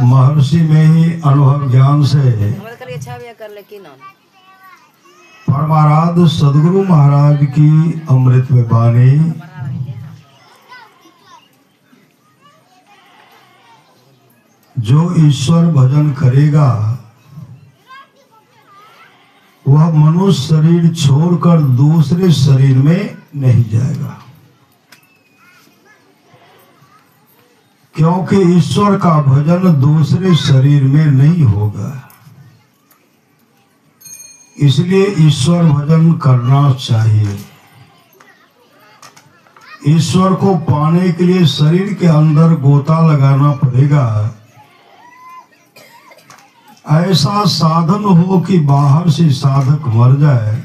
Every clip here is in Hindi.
महर्षि में ही अनुभव ज्ञान से परमाराध्य सदगुरु महाराज की अमृत में वाणी जो ईश्वर भजन करेगा वह मनुष्य शरीर छोड़कर दूसरे शरीर में नहीं जाएगा, क्योंकि ईश्वर का भजन दूसरे शरीर में नहीं होगा। इसलिए ईश्वर भजन करना चाहिए। ईश्वर को पाने के लिए शरीर के अंदर गोता लगाना पड़ेगा। ऐसा साधन हो कि बाहर से साधक मर जाए,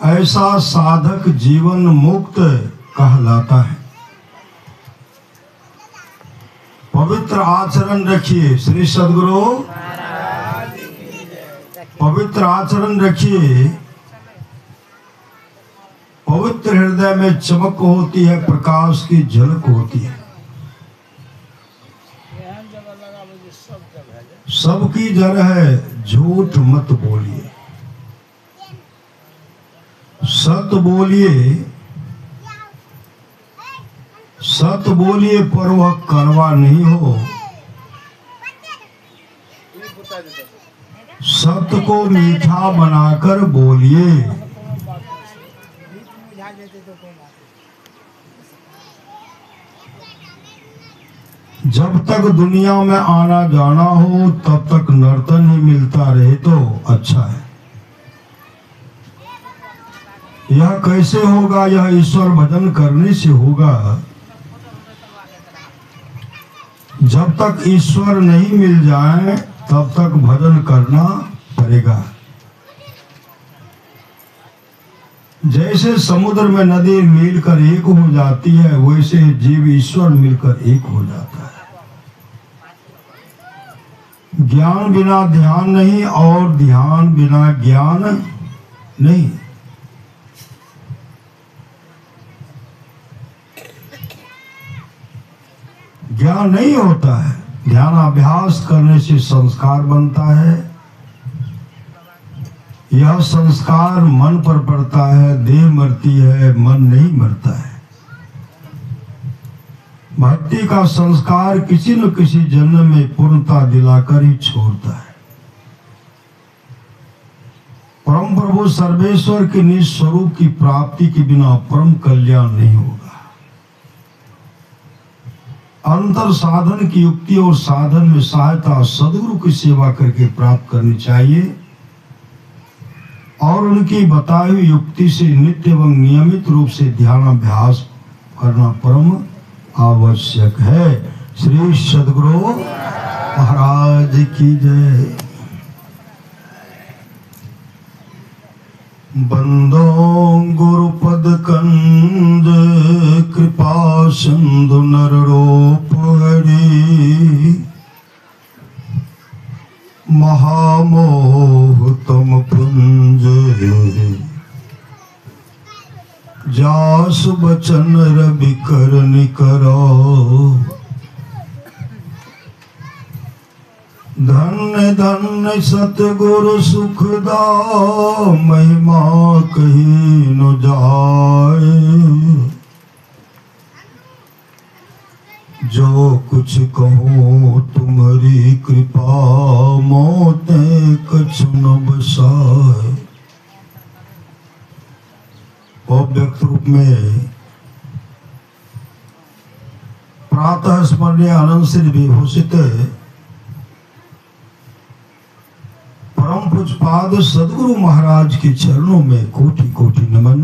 ऐसा साधक जीवन मुक्त कहलाता है। पवित्र आचरण रखिए। श्री सद्गुरु पवित्र आचरण रखिए। पवित्र हृदय में चमक होती है, प्रकाश की झलक होती है। सबकी जड़ है, झूठ मत बोलिए, सत्य बोलिए। सत्य बोलिए पर वह कड़वा नहीं हो। सत्य को मीठा बनाकर बोलिए। जब तक दुनिया में आना जाना हो तब तक नर्तन ही मिलता रहे तो अच्छा है। यह कैसे होगा? यह ईश्वर भजन करने से होगा। जब तक ईश्वर नहीं मिल जाए तब तक भजन करना पड़ेगा। जैसे समुद्र में नदी मिलकर एक हो जाती है, वैसे जीव ईश्वर मिलकर एक हो जाता है। ज्ञान बिना ध्यान नहीं और ध्यान बिना ज्ञान नहीं। ज्ञान नहीं होता है। ध्यान अभ्यास करने से संस्कार बनता है। यह संस्कार मन पर पड़ता है, देह मरती है, मन नहीं मरता है। भक्ति का संस्कार किसी न किसी जन्म में पूर्णता दिलाकर ही छोड़ता है। परम प्रभु सर्वेश्वर के निज स्वरूप की प्राप्ति के बिना परम कल्याण नहीं होगा। अंतर साधन की युक्ति और साधन में सहायता सदगुरु की सेवा करके प्राप्त करनी चाहिए और उनकी बताई हुई युक्ति से नित्य एवं नियमित रूप से ध्यानाभ्यास करना परम आवश्यक है। श्री सद्गुरु महाराज की जय। बंदो गुरुपद कंज कृपा सिंधु नर रूप हरि महामोह तम पुंज जास बचन रवि करनि करो। धन्य धन्य सतगुरु सुखदा महिमा कही न जाए। जो कुछ कहो तुम्हारी कृपा मोते कछु न बसाए। व्यक्त रूप में प्रातः स्मरणीय आनंद से विभूषित परम पूज्यपाद सद्गुरु महाराज के चरणों में कोटि कोटि नमन।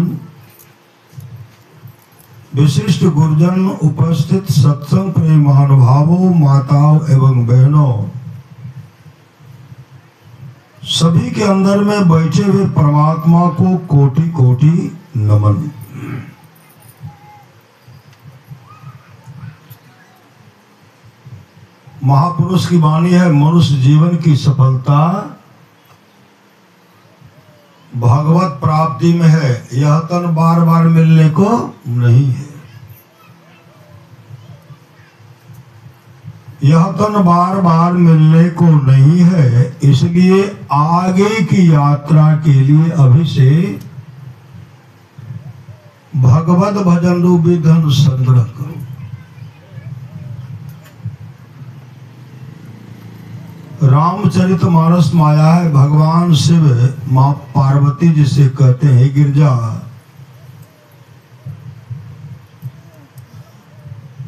विशिष्ट गुरुजन, उपस्थित सत्संग प्रेम महानुभावों, माताओं एवं बहनों, सभी के अंदर में बैठे हुए परमात्मा को कोटि कोटि नमन। महापुरुष की वाणी है, मनुष्य जीवन की सफलता भगवत प्राप्ति में है, यह तन बार बार मिलने को नहीं है। यह तन बार बार मिलने को नहीं है, इसलिए आगे की यात्रा के लिए अभी से भगवत भजन रूपी धन संग्रह करो। रामचरितमानस माया है। भगवान शिव मां पार्वती जिसे कहते हैं गिरजा,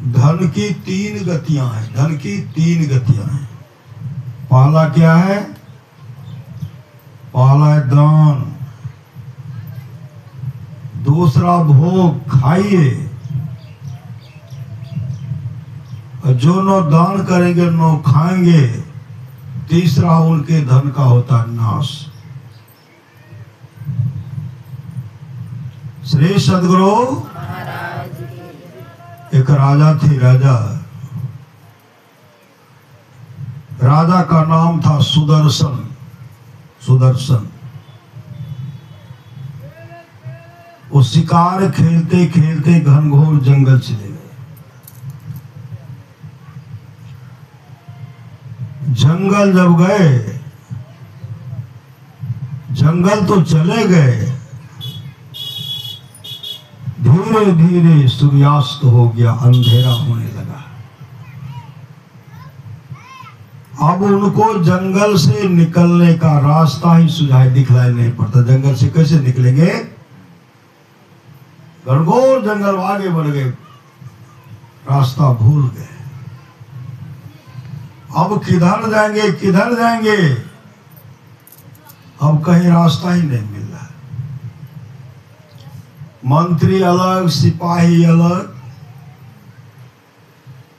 धन की 3 गतियां हैं। धन की 3 गतियां हैं। पहला क्या है? पहला है दान, दूसरा भोग खाइए, जो नो दान करेंगे नो खाएंगे, तीसरा उनके धन का होता नाश। श्री सद्गुरु एक राजा थे। राजा का नाम था सुदर्शन। सुदर्शन वो शिकार खेलते खेलते घनघोर जंगल चले गए। जंगल जब गए, जंगल तो चले गए, धीरे धीरे सूर्यास्त हो गया, अंधेरा होने लगा। अब उनको जंगल से निकलने का रास्ता ही सुझाई दिखलाई नहीं पड़ता। जंगल से कैसे निकलेंगे? घनघोर जंगल आगे बढ़ गए, रास्ता भूल गए। अब किधर जाएंगे, किधर जाएंगे? अब कहीं रास्ता ही नहीं मिल रहा। मंत्री अलग, सिपाही अलग,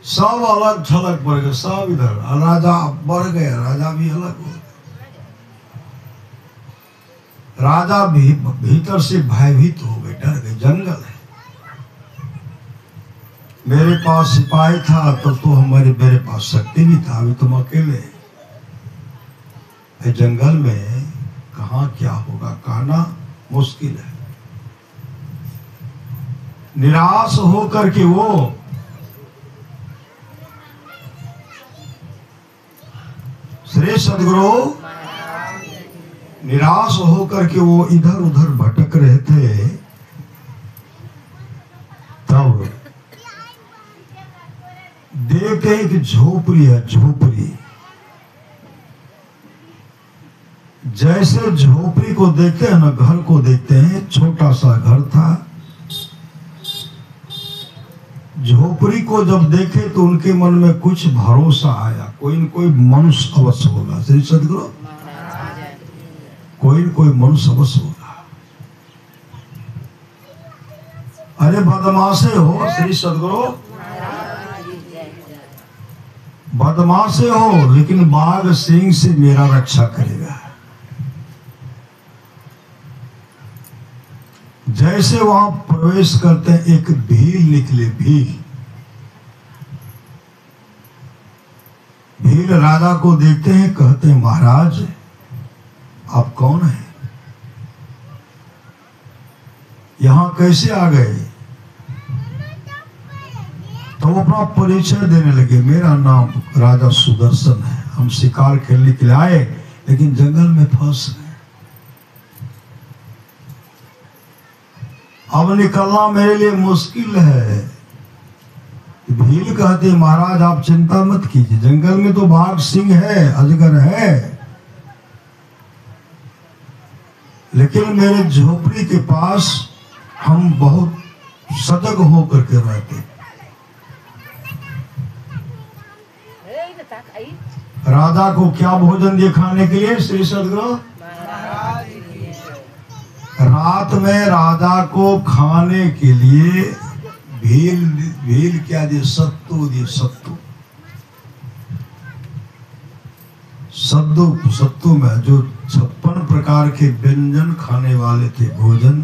सब अलग थलग पड़ गए, सब इधर। राजा बढ़ गए, राजा भी अलग हो गए। राजा भी भीतर से भयभीत हो गए, डर गए। जंगल है, मेरे पास सिपाही था तो मेरे पास शक्ति भी था, अभी तुम अकेले। जंगल में कहाँ क्या होगा, कहना मुश्किल है। निराश होकर के वो श्री सद्गुरु निराश होकर के वो इधर उधर भटक रहे थे। तब देखते हैं कि झोपड़ी है, झोपड़ी। जैसे झोपड़ी को देखते हैं ना, घर को देखते हैं, छोटा सा घर था। झोपड़ी को जब देखे तो उनके मन में कुछ भरोसा आया, कोई न कोई मनुष्य अवश्य होगा। श्री सद्गुरु कोई न कोई मनुष्य अवश्य होगा। अरे बदमाशे हो श्री सद्गुरु, बदमाशे हो, लेकिन बाघ सिंह से मेरा रक्षा करेगा। जैसे वहां प्रवेश करते हैं, एक भील निकले। भील राजा को देखते हैं, कहते हैं महाराज आप कौन हैं, यहां कैसे आ गए? तो वो अपना परिचय देने लगे। मेरा नाम राजा सुदर्शन है, हम शिकार खेलने के लिए आए, लेकिन जंगल में फंस गए। अब निकलना मेरे लिए मुश्किल है। भील कहते महाराज आप चिंता मत कीजिए, जंगल में तो बाघ सिंह है, अजगर है, लेकिन मेरे झोपड़ी के पास हम बहुत सजग होकर के रहते। राजा को क्या भोजन दिए खाने के लिए? श्री सद्गुरु रात में राजा को खाने के लिए भील क्या दिए? सत्तू दिए। सत्तू में जो 56 प्रकार के व्यंजन खाने वाले थे, भोजन।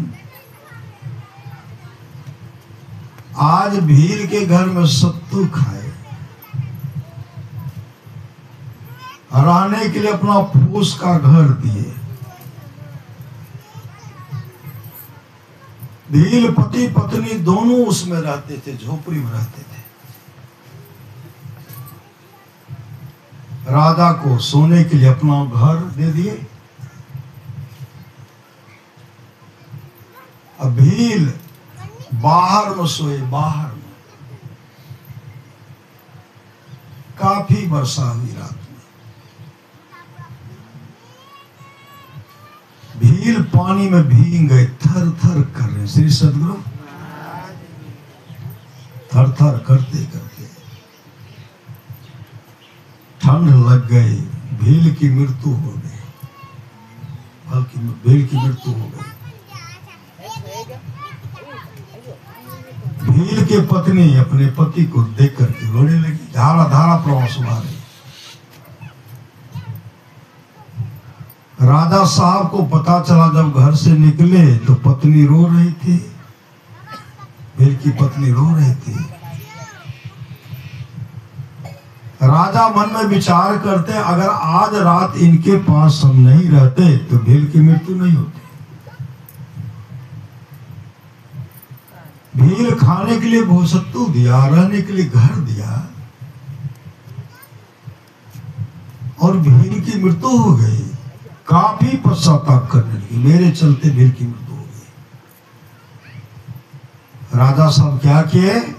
आज भील के घर में सत्तू खाए। रहने के लिए अपना फूस का घर दिए। भील पति पत्नी दोनों उसमें रहते थे, झोपड़ी में रहते थे। राजा को सोने के लिए अपना घर दे दिए। अब भील बाहर में सोए, बाहर में। काफी वर्षा हुई रात में। भील पानी में भीग गए, थर थर कर रहे। श्री सदगुरु थर थर करते करते ठंड लग गई, भील की मृत्यु हो गई। बल्कि भील की मृत्यु हो गई। भील की पत्नी अपने पति को देख करके रोने लगी। धारा धारा प्रवाह सुना रही। राजा साहब को पता चला, जब घर से निकले तो पत्नी रो रही थी। भील की पत्नी रो रही थी। राजा मन में विचार करते, अगर आज रात इनके पास हम नहीं रहते तो भील की मृत्यु नहीं होती। भील खाने के लिए भोसत्तू दिया, रहने के लिए घर दिया, और भील की मृत्यु हो गई। काफी पश्चाताप करने लगी, मेरे चलते भील की मृत्यु हो गई। राजा साहब क्या किए,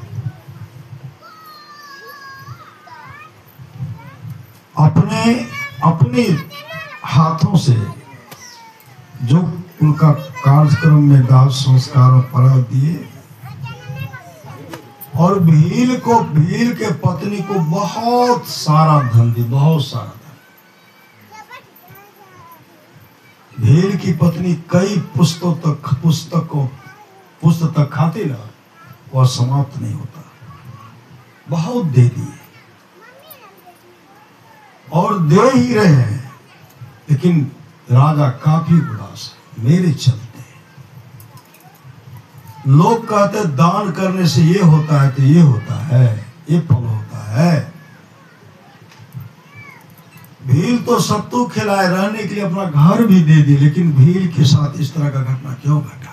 अपने हाथों से जो उनका कार्यक्रम में दाह संस्कार पड़ा दिए, और भील के पत्नी को बहुत सारा धन दिया, बहुत सारा धन। भील की पत्नी कई पुस्तक तक खाती ना, वह समाप्त नहीं होता। बहुत दे दिए और दे ही रहे हैं, लेकिन राजा काफी उदास है, मेरे चलते। लोग कहते दान करने से ये होता है, तो ये होता है, ये फल होता है। भील तो सत्तू खिलाए, रहने के लिए अपना घर भी दे दी, लेकिन भील के साथ इस तरह का घटना क्यों घटा?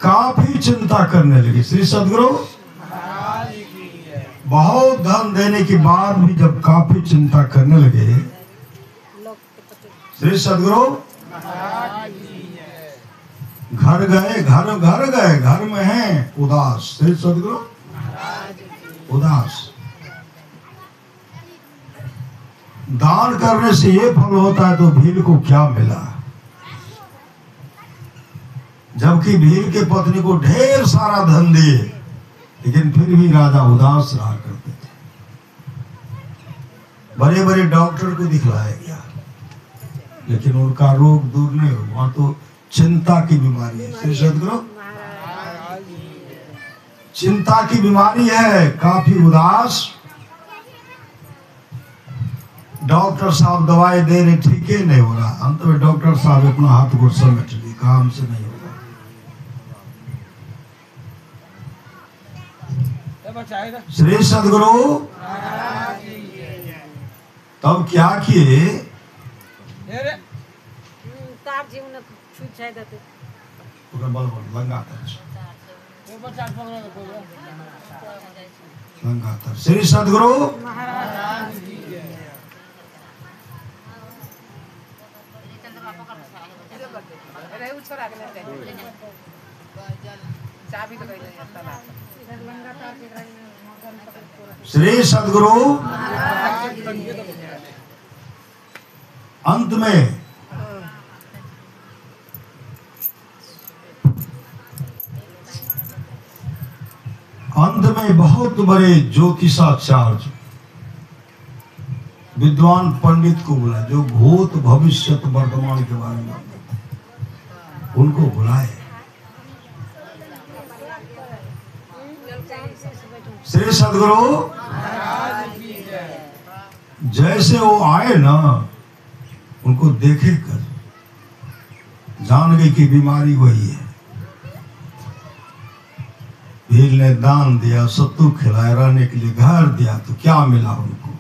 काफी चिंता करने लगे। श्री सदगुरु बहुत धन देने के बाद भी जब काफी चिंता करने लगे, श्री सदगुरु घर गए, घर में हैं उदास। श्री सदगुरु उदास। दान करने से ये फल होता है, तो भील को क्या मिला? जबकि भील के पत्नी को ढेर सारा धन दिए, लेकिन फिर भी राजा उदास रहा करते थे। बड़े बड़े डॉक्टर को दिखलाया गया, लेकिन उनका रोग दूर नहीं हुआ। तो चिंता की बीमारी है। श्री सदगुरु चिंता की बीमारी है, काफी उदास। डॉक्टर साहब दवाई दे रहे, ठीक ही नहीं हो रहा। अंत में डॉक्टर साहब अपना हाथ घुट समेट लिए, काम से नहीं होगा। श्री सदगुरु तब क्या किए, लंगातर। श्री सदगुरु श्री सदगुरु अंत में बहुत बड़े ज्योतिषाचार्य विद्वान पंडित को बुलाए, जो भूत भविष्य वर्तमान के बारे में उनको बुलाए। श्री सदगुरु जैसे वो आए ना, उनको देखे कर जान गई कि बीमारी वही है। भील ने दान दिया, सत्तू खिलाया, रहने के लिए घर दिया, तो क्या मिला उनको?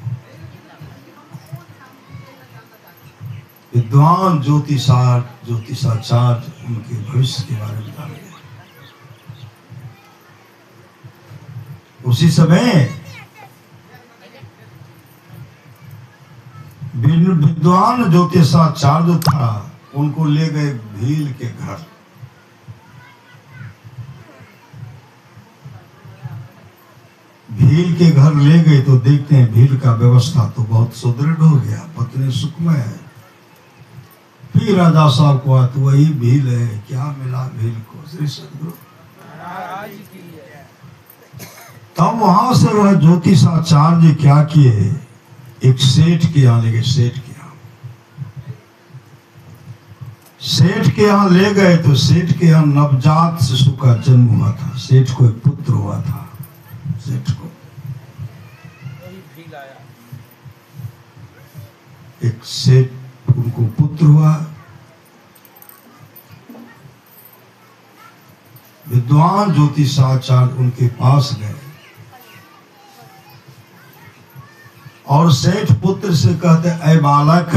विद्वान ज्योतिषाचार्य उनके भविष्य के बारे में जान गए। उसी समय विद्वान ज्योतिषाचार्य जो था उनको ले गए भील के घर। भील के घर ले गए तो देखते हैं भील का व्यवस्था तो बहुत सुदृढ़ हो गया, पत्नी सुखमय है। फिर राजा साहब को तो वही भील है, क्या मिला भील को? श्री सदगुरु तब वहां से वह ज्योतिषाचार्य क्या किए, एक सेठ के यहाँ ले गए। सेठ के यहाँ ले गए तो सेठ के यहाँ नवजात शिशु का जन्म हुआ था। सेठ को एक पुत्र हुआ था। सेठ को एक सेठ उनको पुत्र हुआ। विद्वान ज्योतिषाचार्य उनके पास गए और सेठ पुत्र से कहते, ऐ बालक,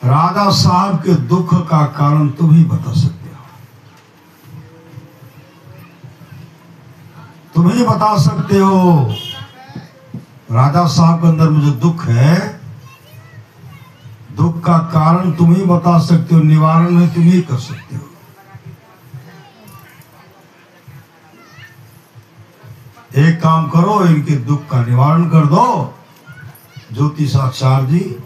राजा साहब के दुख का कारण तुम ही बता सकते हो। तुम ही बता सकते हो राजा साहब के अंदर मुझे दुख है, दुख का कारण तुम ही बता सकते हो, निवारण में तुम ही कर सकते हो। एक काम करो, इनके दुख का निवारण कर दो। ज्योतिषाचार्य जी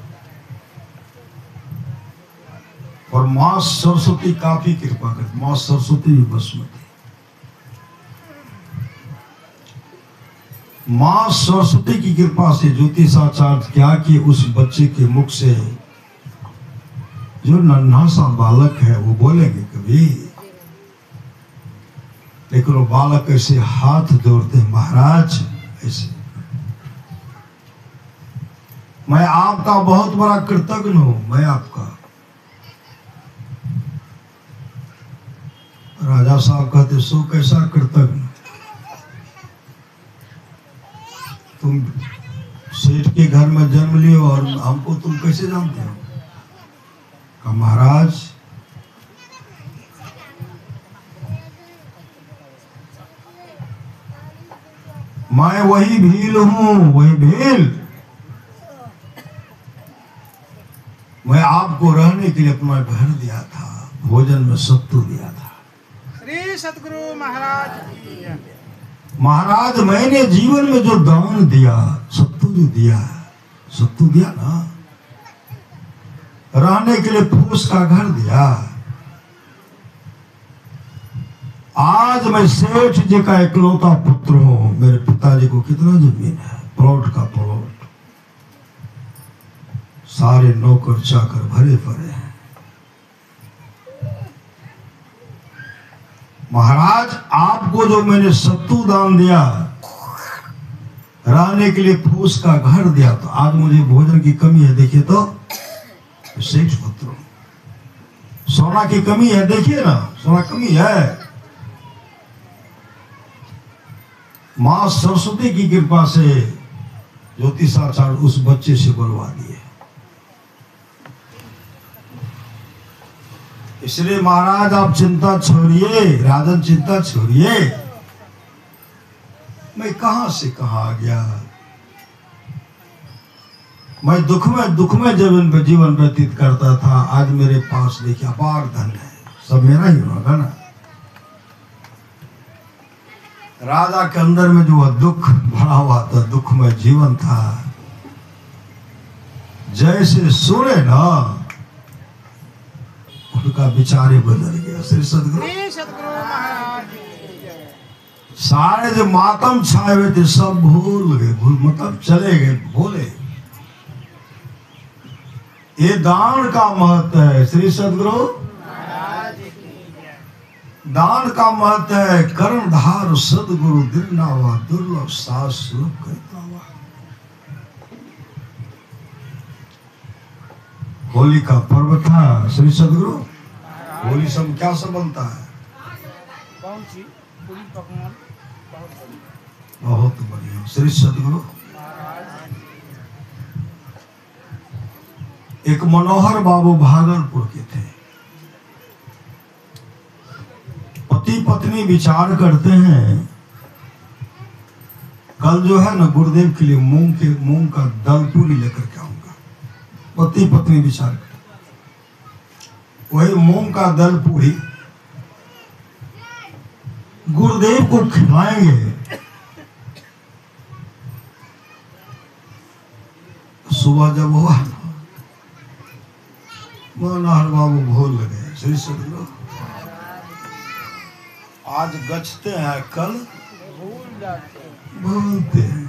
और मां सरस्वती काफी कृपा करती। मां सरस्वती भी बसमती। मां सरस्वती की कृपा से ज्योतिषाचार्य क्या कि उस बच्चे के मुख से, जो नन्हा सा बालक है वो बोलेंगे कभी, लेकिन वो बालक ऐसे हाथ जोड़ते, महाराज ऐसे, मैं आपका बहुत बड़ा कृतज्ञ हूं। मैं आपका। राजा साहब कहते, सो कैसा कृतज्ञ? तुम सेठ के घर में जन्म लियो और हमको तुम कैसे जानते हो? कहा, महाराज मैं वही भील हूं, वही भील। मैं आपको रहने के लिए अपना घर दिया था, भोजन में सत्तू दिया था। श्री सतगुरु महाराज। महाराज मैंने जीवन में जो दान दिया, सत्तू जो दिया, सत्तू दिया ना, रहने के लिए फूस का घर दिया। आज मैं सेठ जी का इकलौता पुत्र हूं। मेरे पिताजी को कितना जमीन है, प्लॉट का प्लॉट, सारे नौकर चाकर भरे पड़े हैं। महाराज आपको जो मैंने सत्तू दान दिया, रहने के लिए फूस का घर दिया, तो आज मुझे भोजन की कमी है। देखिए तो सेठ पुत्र, सोना की कमी है, देखिए ना, सोना कमी है। मां सरस्वती की कृपा से ज्योतिषाचार्य उस बच्चे से बुलवा दिए। इसलिए महाराज आप चिंता छोड़िए, राजन चिंता छोड़िए। मैं कहां से कहां आ गया। मैं दुख में जीवन व्यतीत करता था। आज मेरे पास देखिए अपार धन है, सब मेरा ही होगा ना। राजा के अंदर में जो दुख भरा हुआ था, दुख में जीवन था, जैसे सुने ना उनका विचार बदल गया। श्री सदगुरु महाराज। सारे जो मातम छाए हुए थे सब भूल गए, मतलब चले गए, भूले। ये दान का महत्व है। श्री सदगुरु दान का महत्व है। कर्णधार सदगुरु दिलनावा, दुर्लभ सास स्वरूप करता हुआ। होली का पर्व था। श्री सदगुरु होली सब क्या सब बनता है? कौन सी? पूरी पकवान बहुत बढ़िया। श्री सदगुरु एक मनोहर बाबू भागलपुर के थे। पति पत्नी विचार करते हैं कल जो है ना गुरुदेव के लिए मूंग का दल पूरी लेकर के आऊंगा। पति पत्नी विचार करते वही मूंग का दल पूरी गुरुदेव को खिलाएंगे। सुबह जब हुआ मनोहर बाबू भूल गए। श्री सदगुरु आज गचते हैं कल भूलते हैं।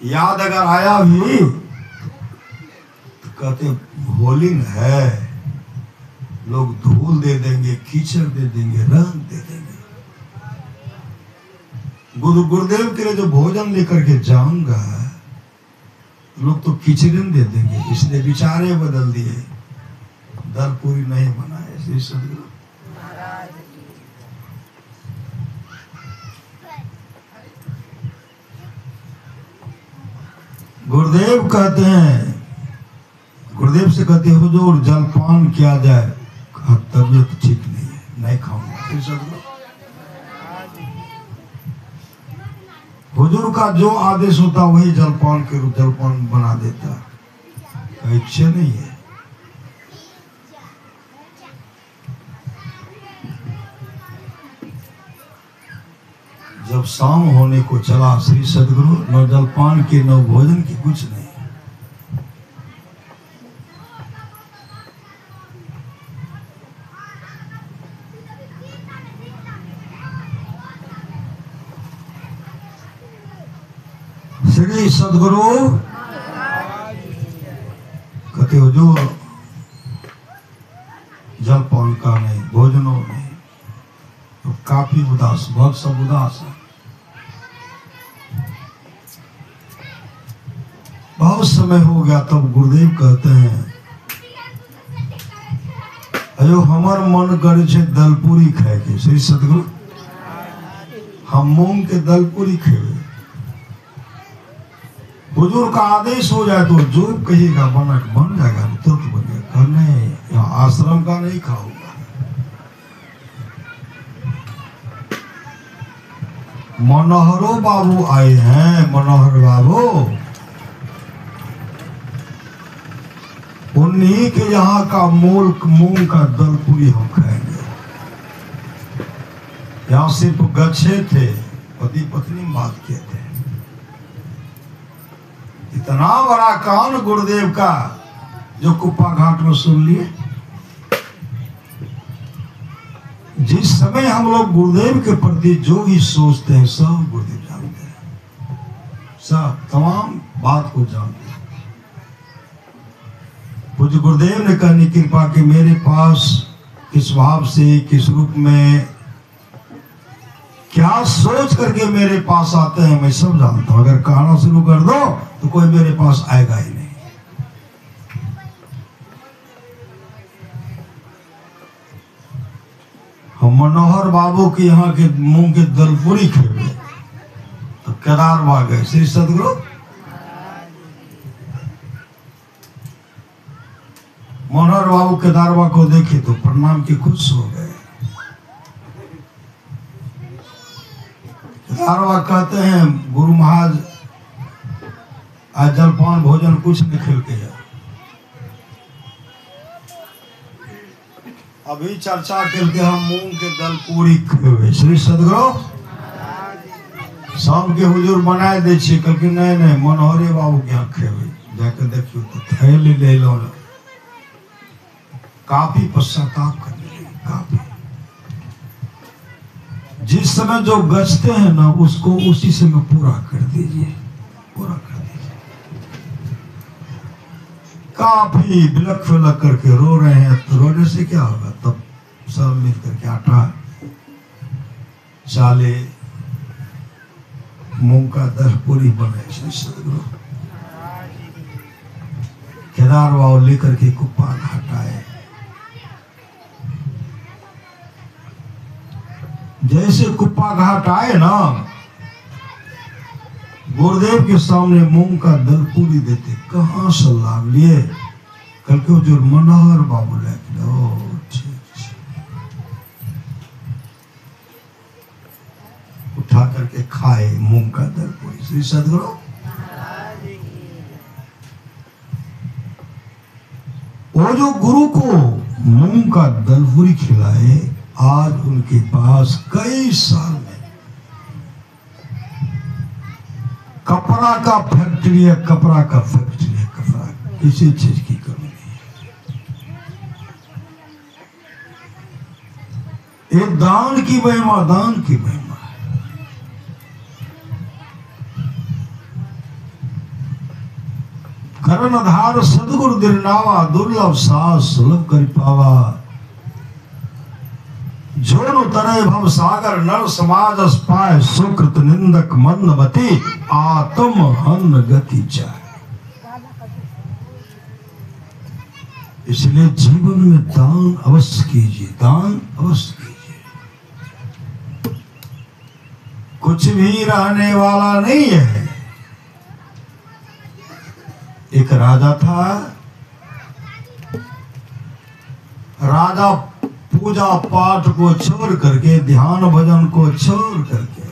याद अगर आया भी तो कहते होलिंग है, लोग धूल दे देंगे, कीचड़ दे देंगे, रंग दे देंगे। गुरुदेव के लिए जो भोजन लेकर के जाऊंगा लोग तो कीचड़न दे देंगे, इसलिए विचारे बदल दिए, दल पूरी नहीं बनाए। श्री सदगुरु गुरुदेव कहते हैं, गुरुदेव से कहते हैं हुजूर जलपान किया जाए। तबीयत ठीक नहीं है, नहीं खाऊंगा। हुजूर का जो आदेश होता वही जलपान के रूप जलपान बना देता। इच्छा नहीं है। जब शाम होने को चला श्री सदगुरु न जलपान के न भोजन की कुछ नहीं। श्री सदगुरु कहते हो जो जलपान का नहीं, भोजनों नहीं, तो काफी उदास, बहुत सब उदास है। बहुत समय हो गया तब गुरुदेव कहते हैं अयो हमार मन करे छे दलपूरी खाए के। श्री सदगुरु हम मूंग के दलपूरी खेवे। हुजूर का आदेश हो जाए तो जो कहिएगा बन जाएगा, तुरंत बन जाएगा। नहीं, यहाँ आश्रम का नहीं खाऊंगा। मनोहरो बाबू आए हैं, मनोहर बाबू उन्हीं के यहाँ का मूंग का दल पूरी हम खाएंगे। यहाँ सिर्फ गच्छे थे, पति पत्नी बात किए थे। इतना बड़ा कान गुरुदेव का जो कुप्पा घाट में सुन लिए। जिस समय हम लोग गुरुदेव के प्रति जो भी सोचते हैं सब गुरुदेव जानते हैं, सब तमाम बात को जानते हैं। पूज्य गुरुदेव ने करनी कृपा कि मेरे पास किस भाव से, किस रूप में, क्या सोच करके मेरे पास आते हैं मैं सब जानता हूं। अगर कहना शुरू कर दो तो कोई मेरे पास आएगा ही नहीं। हम मनोहर बाबू के यहाँ के मूंग के दलपूरी खेवे तो केदारवा गए। श्री सदगुरु मनोहर बाबू केदारवा को देखे तो प्रणाम के खुश हो गए। केदारवा कहते हैं गुरु महाराज आज जलपान भोजन कुछ नहीं खेल के जा। अभी चर्चा करके हम मूंग के दल पूरी खेवे। श्री सदगुरु शाम के हुजूर बनाए दे छी, कहलखिन नहीं नहीं मनोहरे बाबू के यहाँ खेवे। जाकर देखियो तो थैली ले लो। काफी पश्चाताप करने लगे, काफी। जिस समय जो गचते हैं ना उसको उसी समय पूरा कर दीजिए, पूरा कर दीजिए। काफी बिलख फिलक करके रो रहे हैं तो रोने से क्या होगा। तब सब मिल करके आटा चाले मूंग का दलपूरी बने। श्री सदगुरु केदार बाबू लेकर के कुप्पा घाट आए। जैसे कुप्पा घाट आए ना गुरुदेव के सामने मूंग का दल पूरी देते, कहाँ से लाभ लिए? कल के जो मनोहर बाबू लेके लो, ठीक उठा करके खाए मूंग का दल पूरी। श्री सदगुरु वो जो गुरु को मूंग का दल पूरी खिलाए, आज उनके पास कई साल में कपड़ा का फैक्ट्री है, कपड़ा का फैक्ट्री है, कपड़ा किसी चीज की कमी नहीं है। ये दान की महिमा, दान की महिमा है। करण आधार सदगुरु दिरनावा, दुर्लभ सास सुलभ कर पावा। जोन उतरे भव सागर, नर समाज पाए सुकृत निंदक मंदमती। आत्म हन गति चाहे। इसलिए जीवन में दान अवश्य कीजिए, दान अवश्य कीजिए। कुछ भी रहने वाला नहीं है। एक राजा था, राजा पूजा पाठ को छोड़ करके, ध्यान भजन को छोड़ करके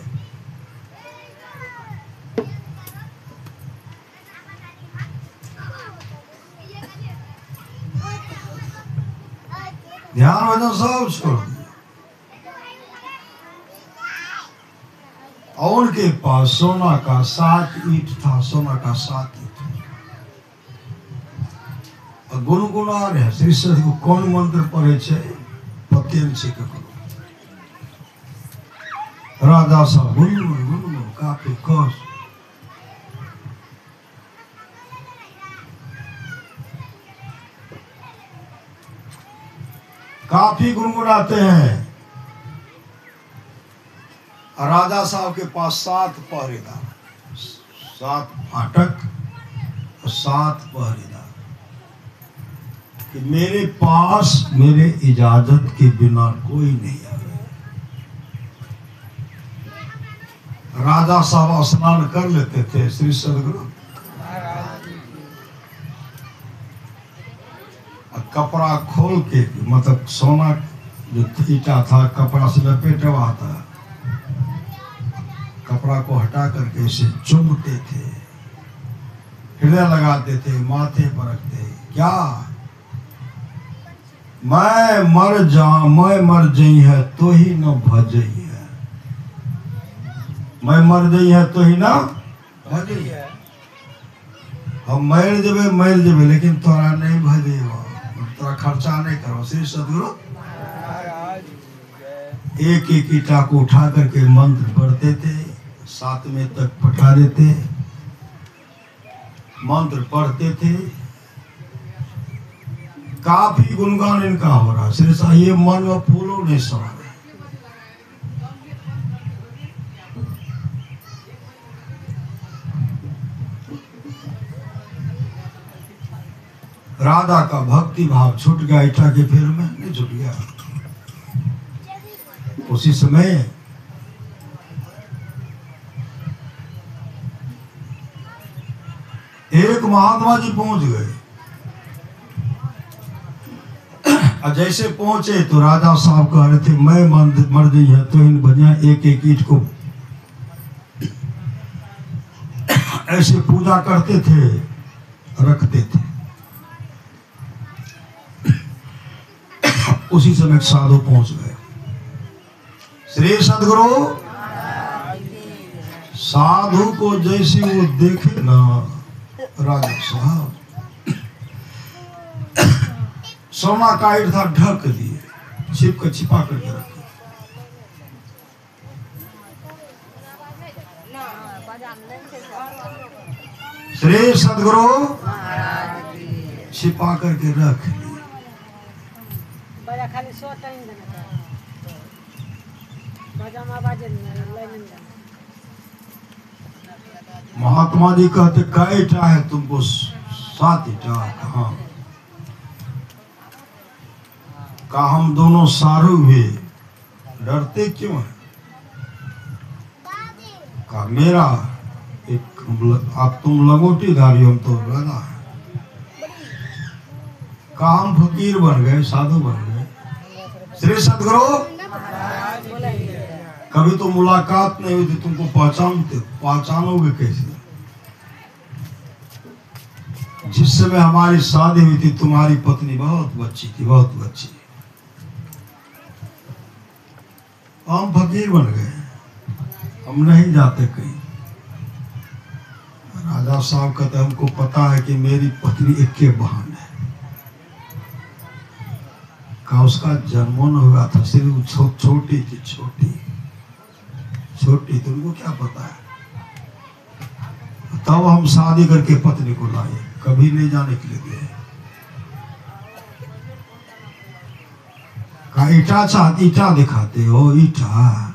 ध्यान भजन सब छोड़ दिया। और उनके पास सोना का 7 ईंट था, सोना का 7 ईंट। और गुनगुना रहे श्री सदगुरु को कौन मंत्र पढ़े छे? पतेल से करो। राजा साहब गुनगुन काफी कौश, काफी गुनगुनाते हैं। राजा साहब के पास 7 पहरेदार, 7 फाटक और 7 पहरेदार कि मेरे पास मेरे इजाजत के बिना कोई नहीं आवे। राजा साहब स्नान कर लेते थे श्री सदगुरु, कपड़ा खोल के, मतलब सोना जो ईटा था कपड़ा से लपेटा हुआ था, कपड़ा को हटा करके इसे चुमते थे, हृदय लगाते थे, माथे पर रखते। क्या मैं मर जई है तो ही न भजई है, मैं मर जई है तो ही न भजई है। हम मर जेबे लेकिन तोरा नहीं भजे, तोरा खर्चा नहीं करो। श्री सदगुरु एक एक ईटा को उठा करके मंत्र पढ़ते थे, 7वें तक पठा देते, मंत्र पढ़ते थे। काफी गुणगान इनका हो रहा। श्री ये मन में फूलों नहीं समा। राधा का भक्ति भाव छूट गया, ईटा के फेर में नहीं छूट गया। उसी समय एक महात्मा जी पहुंच गए, और जैसे पहुंचे तो राजा साहब कह रहे थे मैं मर गई है तो इन भजिया एक एक ईंट को ऐसे पूजा करते थे, रखते थे। उसी समय साधु पहुंच गए। श्री सदगुरु साधु को जैसे वो देखे ना, राजा साहब सोना का ईंट था, ढक दिए, छिपा करके रखे। श्री सदगुरु छिपा करके रख दिए। महात्मा जी कहते कै ईटा है तुमको? 7 ईटा। कहा हम दोनों सारू हुए, डरते क्यों है? कहा मेरा एक अब तुम लंगोटीधारी, हम तो गधा है। काम फकीर बन गए, साधु बन गए। श्री सदगुरु कभी तो मुलाकात नहीं हुई थी, तुमको पहचानोगे कैसे? जिस समय हमारी शादी हुई थी तुम्हारी पत्नी बहुत बच्ची थी, बहुत बच्ची। हम फकीर बन गए, हम नहीं जाते कहीं। राजा साहब कहते हमको पता है कि मेरी पत्नी इक्के बहन है। कहा उसका जन्म न हुआ था, सिर्फ छोटी थी, छोटी तुमको क्या पता है? तब हम शादी करके पत्नी को लाए, कभी नहीं जाने के लिए गए। कहा ईटा दिखाते हो? ईटा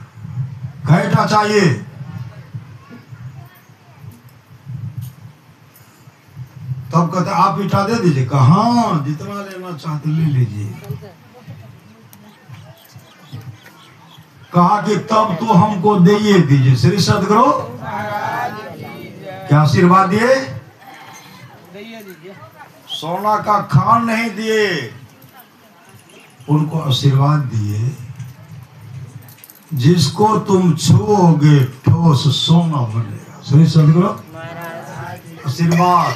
का ईटा चाहिए? तब कहते आप ईटा दे दीजिए। कहा हाँ, जितना लेना चाहते ले लीजिए। कहा कि तब तो हमको दे दीजिए। श्री सदगुरु क्या आशीर्वाद दिए? सोना का खान नहीं दिए, उनको आशीर्वाद दिए, जिसको तुम छूओगे ठोस सोना बनेगा। श्री सदगुरु आशीर्वाद।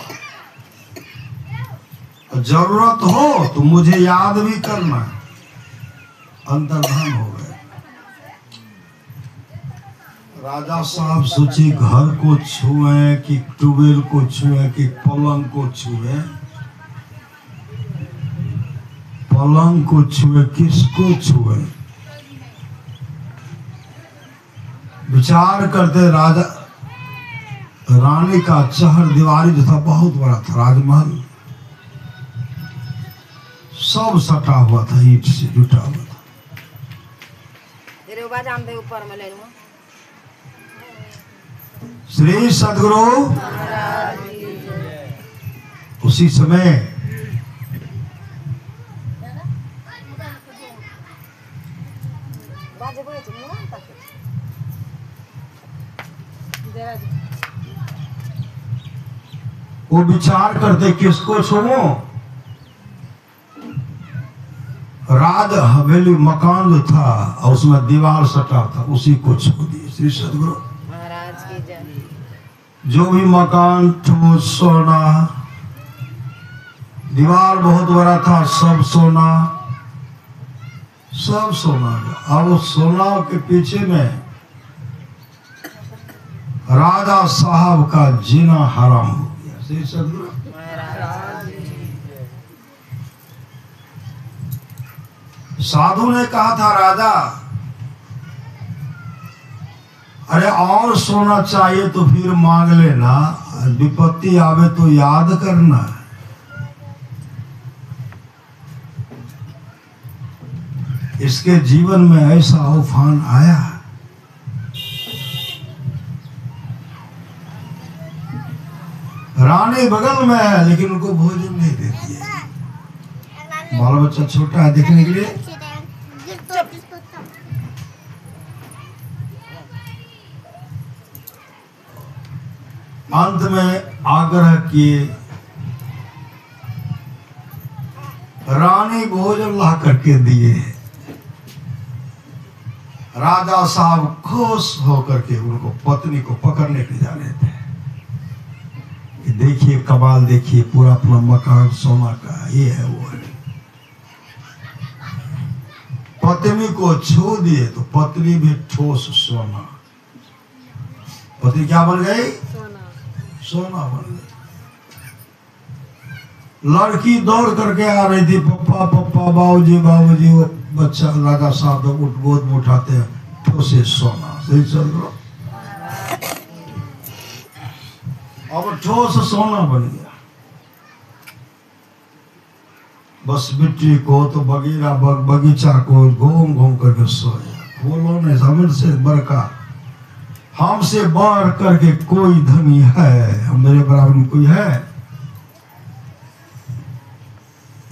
जरूरत हो तो मुझे याद भी करना। अंतर्धान हो गए। राजा साहब सोचे घर को छुए कि ट्यूबवेल को छुए कि पलंग को छुए। पलंग को छुए, किसको छुए? विचार करते राजा रानी का चहर दीवारी जो था बहुत बड़ा था, राजमहल सब सटा हुआ था, ईंट से जुटा हुआ था। ऊपर में ले लूं। श्री सदगुरु उसी समय वो विचार करते किसको छुओ। राज हवेली मकान जो था और उसमें दीवार सटा था, उसी को छू दिए। श्री सदगुरु महाराज की जय। जो भी मकान ठोस सोना, दीवार बहुत बड़ा था, सब सोना, सब सोना। अब उस सोना के पीछे में राजा साहब का जीना हराम हो गया। श्री सदगुरु साधु ने कहा था राजा, अरे और सोना चाहिए तो फिर मांग लेना, विपत्ति आवे तो याद करना। इसके जीवन में ऐसा उफान आया। रानी बगल में है लेकिन उनको भोजन नहीं देती है। बाल बच्चा छोटा है देखने के लिए। अंत में आग्रह किए, रानी भोजन ला करके दिए। राजा साहब खुश होकर के उनको पत्नी को पकड़ने के जा रहे थे। देखिए कमाल, देखिए पूरा अपना मकान सोना का, ये है वो है। पत्नी को छू दिए तो पत्नी भी ठोस सोना। पत्नी क्या बन गई? सोना बन गई। लड़की दौड़ करके आ रही थी, पप्पा पप्पा, बाबूजी बाबूजी। वो बच्चा राजा साहब जब गोद में उठाते हैं, ठोसे सोना। सही चल रहा, अब ठोस सोना बन गया। बस बिट्टी को तो बगीचा को घूम घूम करके सोया। बोलो ने समझ से बड़का, हमसे बढ़ करके कोई धनी है? मेरे बराबर में कोई है?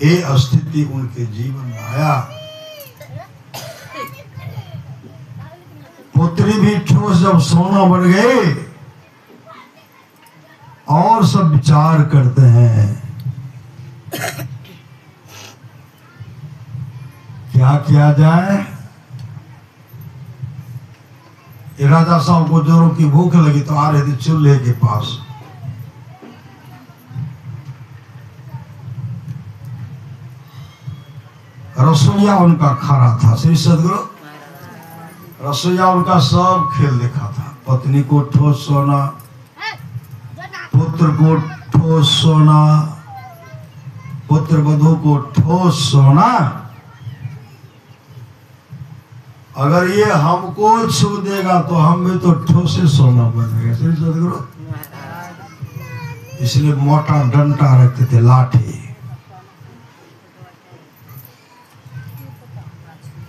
ये स्थिति उनके जीवन में आया। पुत्री भी ठोस जब सोना बन गए और सब विचार करते हैं क्या किया जाए। राजा साहब को जोरों की भूख लगी तो आ रहे थे चूल्हे के पास। रसोईया उनका खड़ा था, श्री सदगुरु। रसोईया उनका सब खेल देखा था। पत्नी को ठोस सोना, पुत्र को ठोस सोना, पुत्र वधू को ठोस सोना। अगर ये हमको छू देगा तो हम भी तो ठोसे सोना बनेगा, श्री सदगुरु। इसलिए मोटा डंडा रखते थे, लाठी।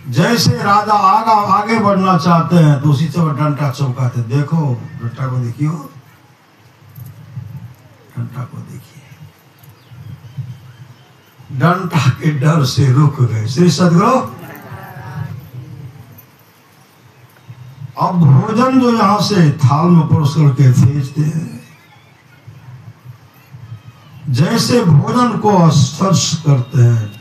जैसे राजा आगे बढ़ना चाहते हैं तो उसी से वो डंडा चौंकाते। देखो डंडा को देखियो, डंडा को देखिए। डंडा के डर से रुक गए, श्री सदगुरु। अब भोजन जो यहां से थाल में परोस करके भेजते हैं, जैसे भोजन को स्पर्श करते हैं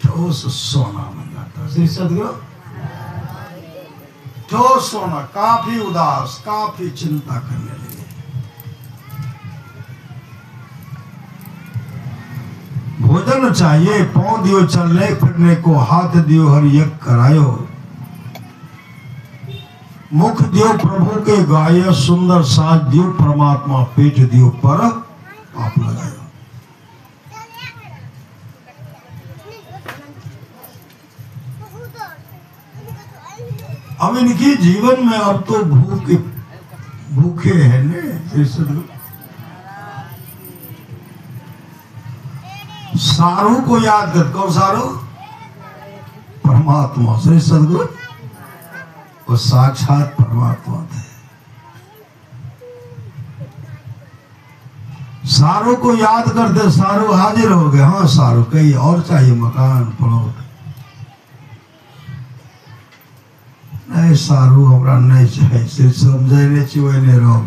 ठोस सोना बन जाता, श्री सदगुरु। ठोस सोना। काफी उदास, काफी चिंता करने लगे। भोजन चाहिए, पांव दियो चलने फिरने को, हाथ दियो हर यज्ञ करायो, मुख दियो प्रभु के गाय, सुंदर साज दियो परमात्मा, पेट दियो पर आप लगायो। अब इनकी जीवन में अब तो भूखे हैं ने। सारू को याद कर। कौन सारू? परमात्मा, श्री सदगुरु। वो साक्षात परमात्मा थे। सारू को याद करते, सारू हाजिर हो गए। हाँ सारू, कहीं और चाहिए मकान प्लॉट? नहीं सारू हमरा नहीं चाहिए, सिर्फ समझे नहीं चाहिए रहो।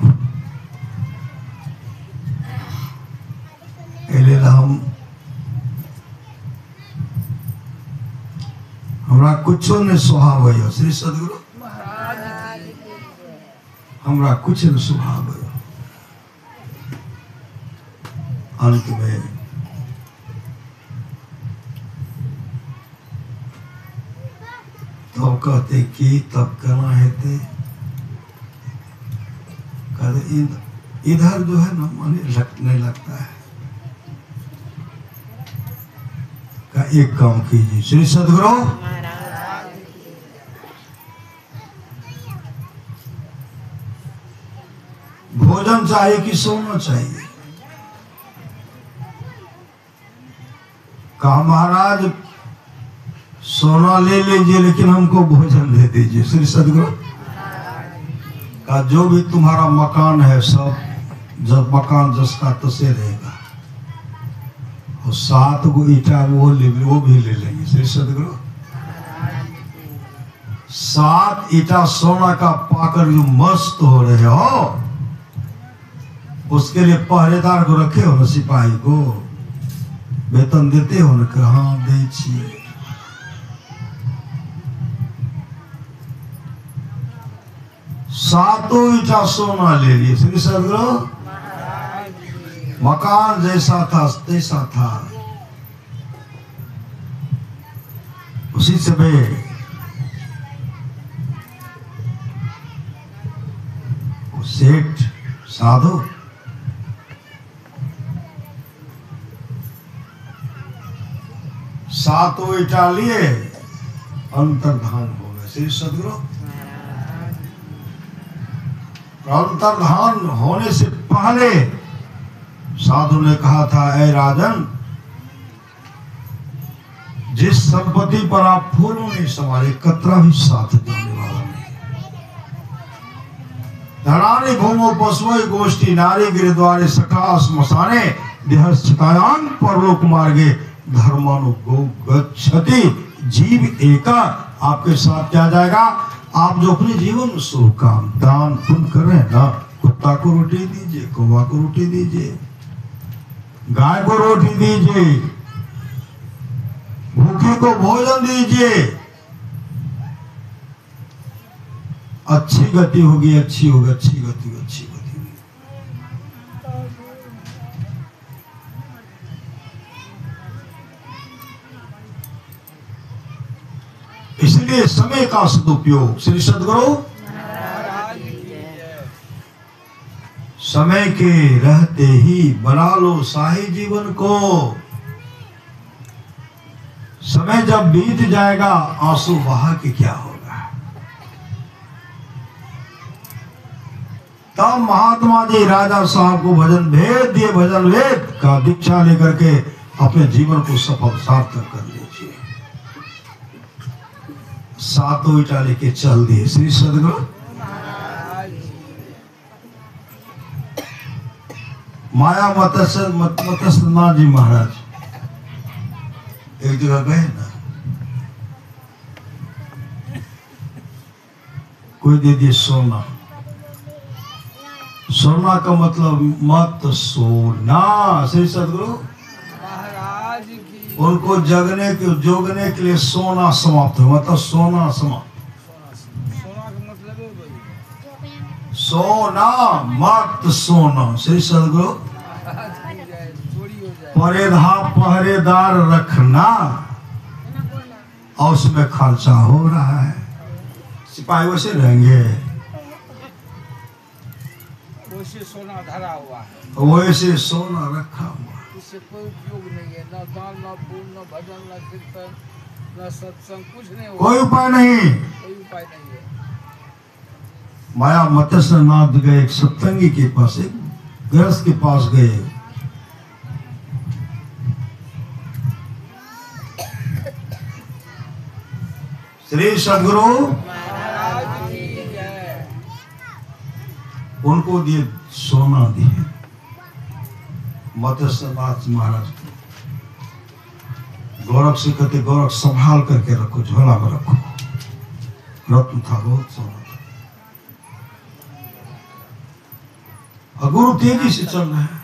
हमरा कुछो नहीं सुहाव हो, श्री सदगुरु। हमरा कुछ नहीं सुहाव हो। अंत में तो कहते कि तब करना है थे। कहते इधर जो है ना मन नहीं लगता है। का एक काम कीजिए, श्री सदगुरु। भोजन चाहिए कि सोना चाहिए? कहा महाराज सोना ले लीजिए लेकिन हमको भोजन दे दीजिए, श्री सदगुरु। का जो भी तुम्हारा मकान है सब, जब मकान जिसका तसे रहेगा, और 7 गो ईटा वो भी ले लेंगे, श्री सदगुरु। 7 ईटा सोना का पाकर जो मस्त हो रहे हो, उसके लिए पहरेदार को रखे हो ना, सिपाही को वेतन देते हो ना? हाँ दे छिए। सातों ईटा सोना ले लिए, श्री सदगुरु। मकान जैसा था तैसा था। उसी समय सेठ साधु सातों ईटा लिए अंतर्धान हो गए, श्री सदगुरु। अंतर्धान होने से पहले साधु ने कहा था, ऐ राजन, जिस संपत्ति पर आप फूलों नहीं संवारे, कतरा भी साथ जाने वाला नहीं। धरानी भूमो पशुओं गोष्ठी, नारी गिरद्वारे सखा स्मशाने, देहस्थितायान परलोक मार्गे, धर्मानुगो गच्छति। जीव एका। आपके साथ क्या जाएगा? आप जो अपने जीवन में शुभ काम दान पुण्य कर रहे हैं ना, कुत्ता को रोटी दीजिए, कौवा को रोटी दीजिए, गाय को रोटी दीजिए, भूखे को भोजन दीजिए, अच्छी गति होगी, अच्छी होगी, अच्छी गति, अच्छी गति। इसलिए समय का सदुपयोग। श्री सद्गुरु समय के रहते ही बना लो शाही जीवन को। समय जब बीत जाएगा आंसू बहा के क्या होगा। तब महात्मा जी राजा साहब को भजन भेद दिए, भजन वेद का दीक्षा लेकर के अपने जीवन को सफल सार्थक कर लीजिए। सातों ईटा लेके चल दिए श्री सद्गुरु माया मत्स्यनाथ जी महाराज एक जगह गए ना, कोई दे दिए सोना। सोना का मतलब मत सोना। श्री सद्गुरु महाराज की उनको जोगने के लिए सोना समाप्त है, मतलब सोना समाप्त। सोना का मतलब है भाई सोना मत सोना। श्री सद्गुरु चोरी हो जाए। पहरेदार रखना और उसमें खर्चा हो रहा है। सिपाही वैसे रहेंगे, वैसे सोना धरा हुआ है, वैसे सोना रखा हुआ। इससे कोई उपयोग नहीं है, न दान, न पुण्य, न भजन, न कीर्तन, न सत्संग, कुछ नहीं होगा, कोई उपाय नहीं। कोई उपाय नहीं है। माया मत्स्यनाथ गए एक सत्संगी के पास, एक गृहस्थ के पास गए। श्री सद्गुरु महाराज की जय। उनको दिए सोना दिए मत्स्यनाथ महाराज को। गौरव से कहते गौरव संभाल करके रखो, झोला में रखो। रत्न था, बहुत सोना था। और गुरु तेजी से चल रहे हैं।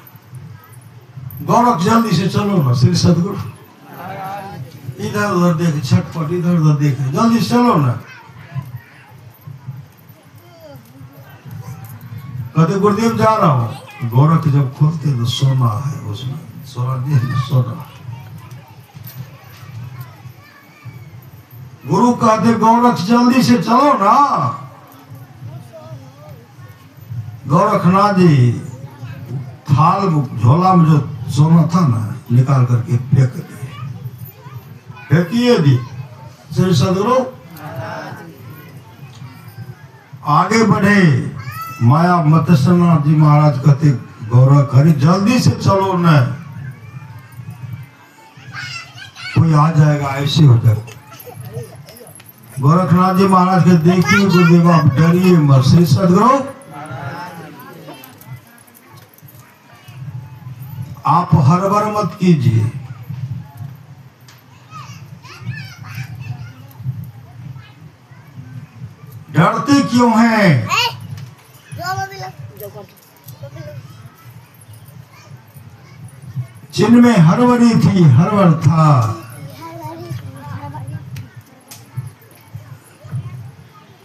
गौरव जल्दी से चलो ना श्री सद्गुरु। इधर उधर देखे, छटपट इधर उधर देखे, जल्दी से चलो ना। कहते गुरुदेव जा रहा हूं। गौरव जब खोलते तो सोना है उसमें, सोना। गुरु कहते गौरख जल्दी से चलो ना। गौरखनाथ जी थाल झोला में जो सोना था ना निकाल करके फेंक दिए। फेंकिए दी। श्री सद्गुरु आगे बढ़े। माया मत्स्यनाथ जी महाराज कहते गौरख हरि जल्दी से चलो न, कोई आ जाएगा, ऐसे हो जाएगा। गोरखनाथ जी महाराज के देखिए गुरुदेव आप डरिए मत। श्री सद्गुरु आप हड़बड़ मत कीजिए। डरते क्यों हैं? जिनमें हड़बड़ी थी, हड़बड़ था,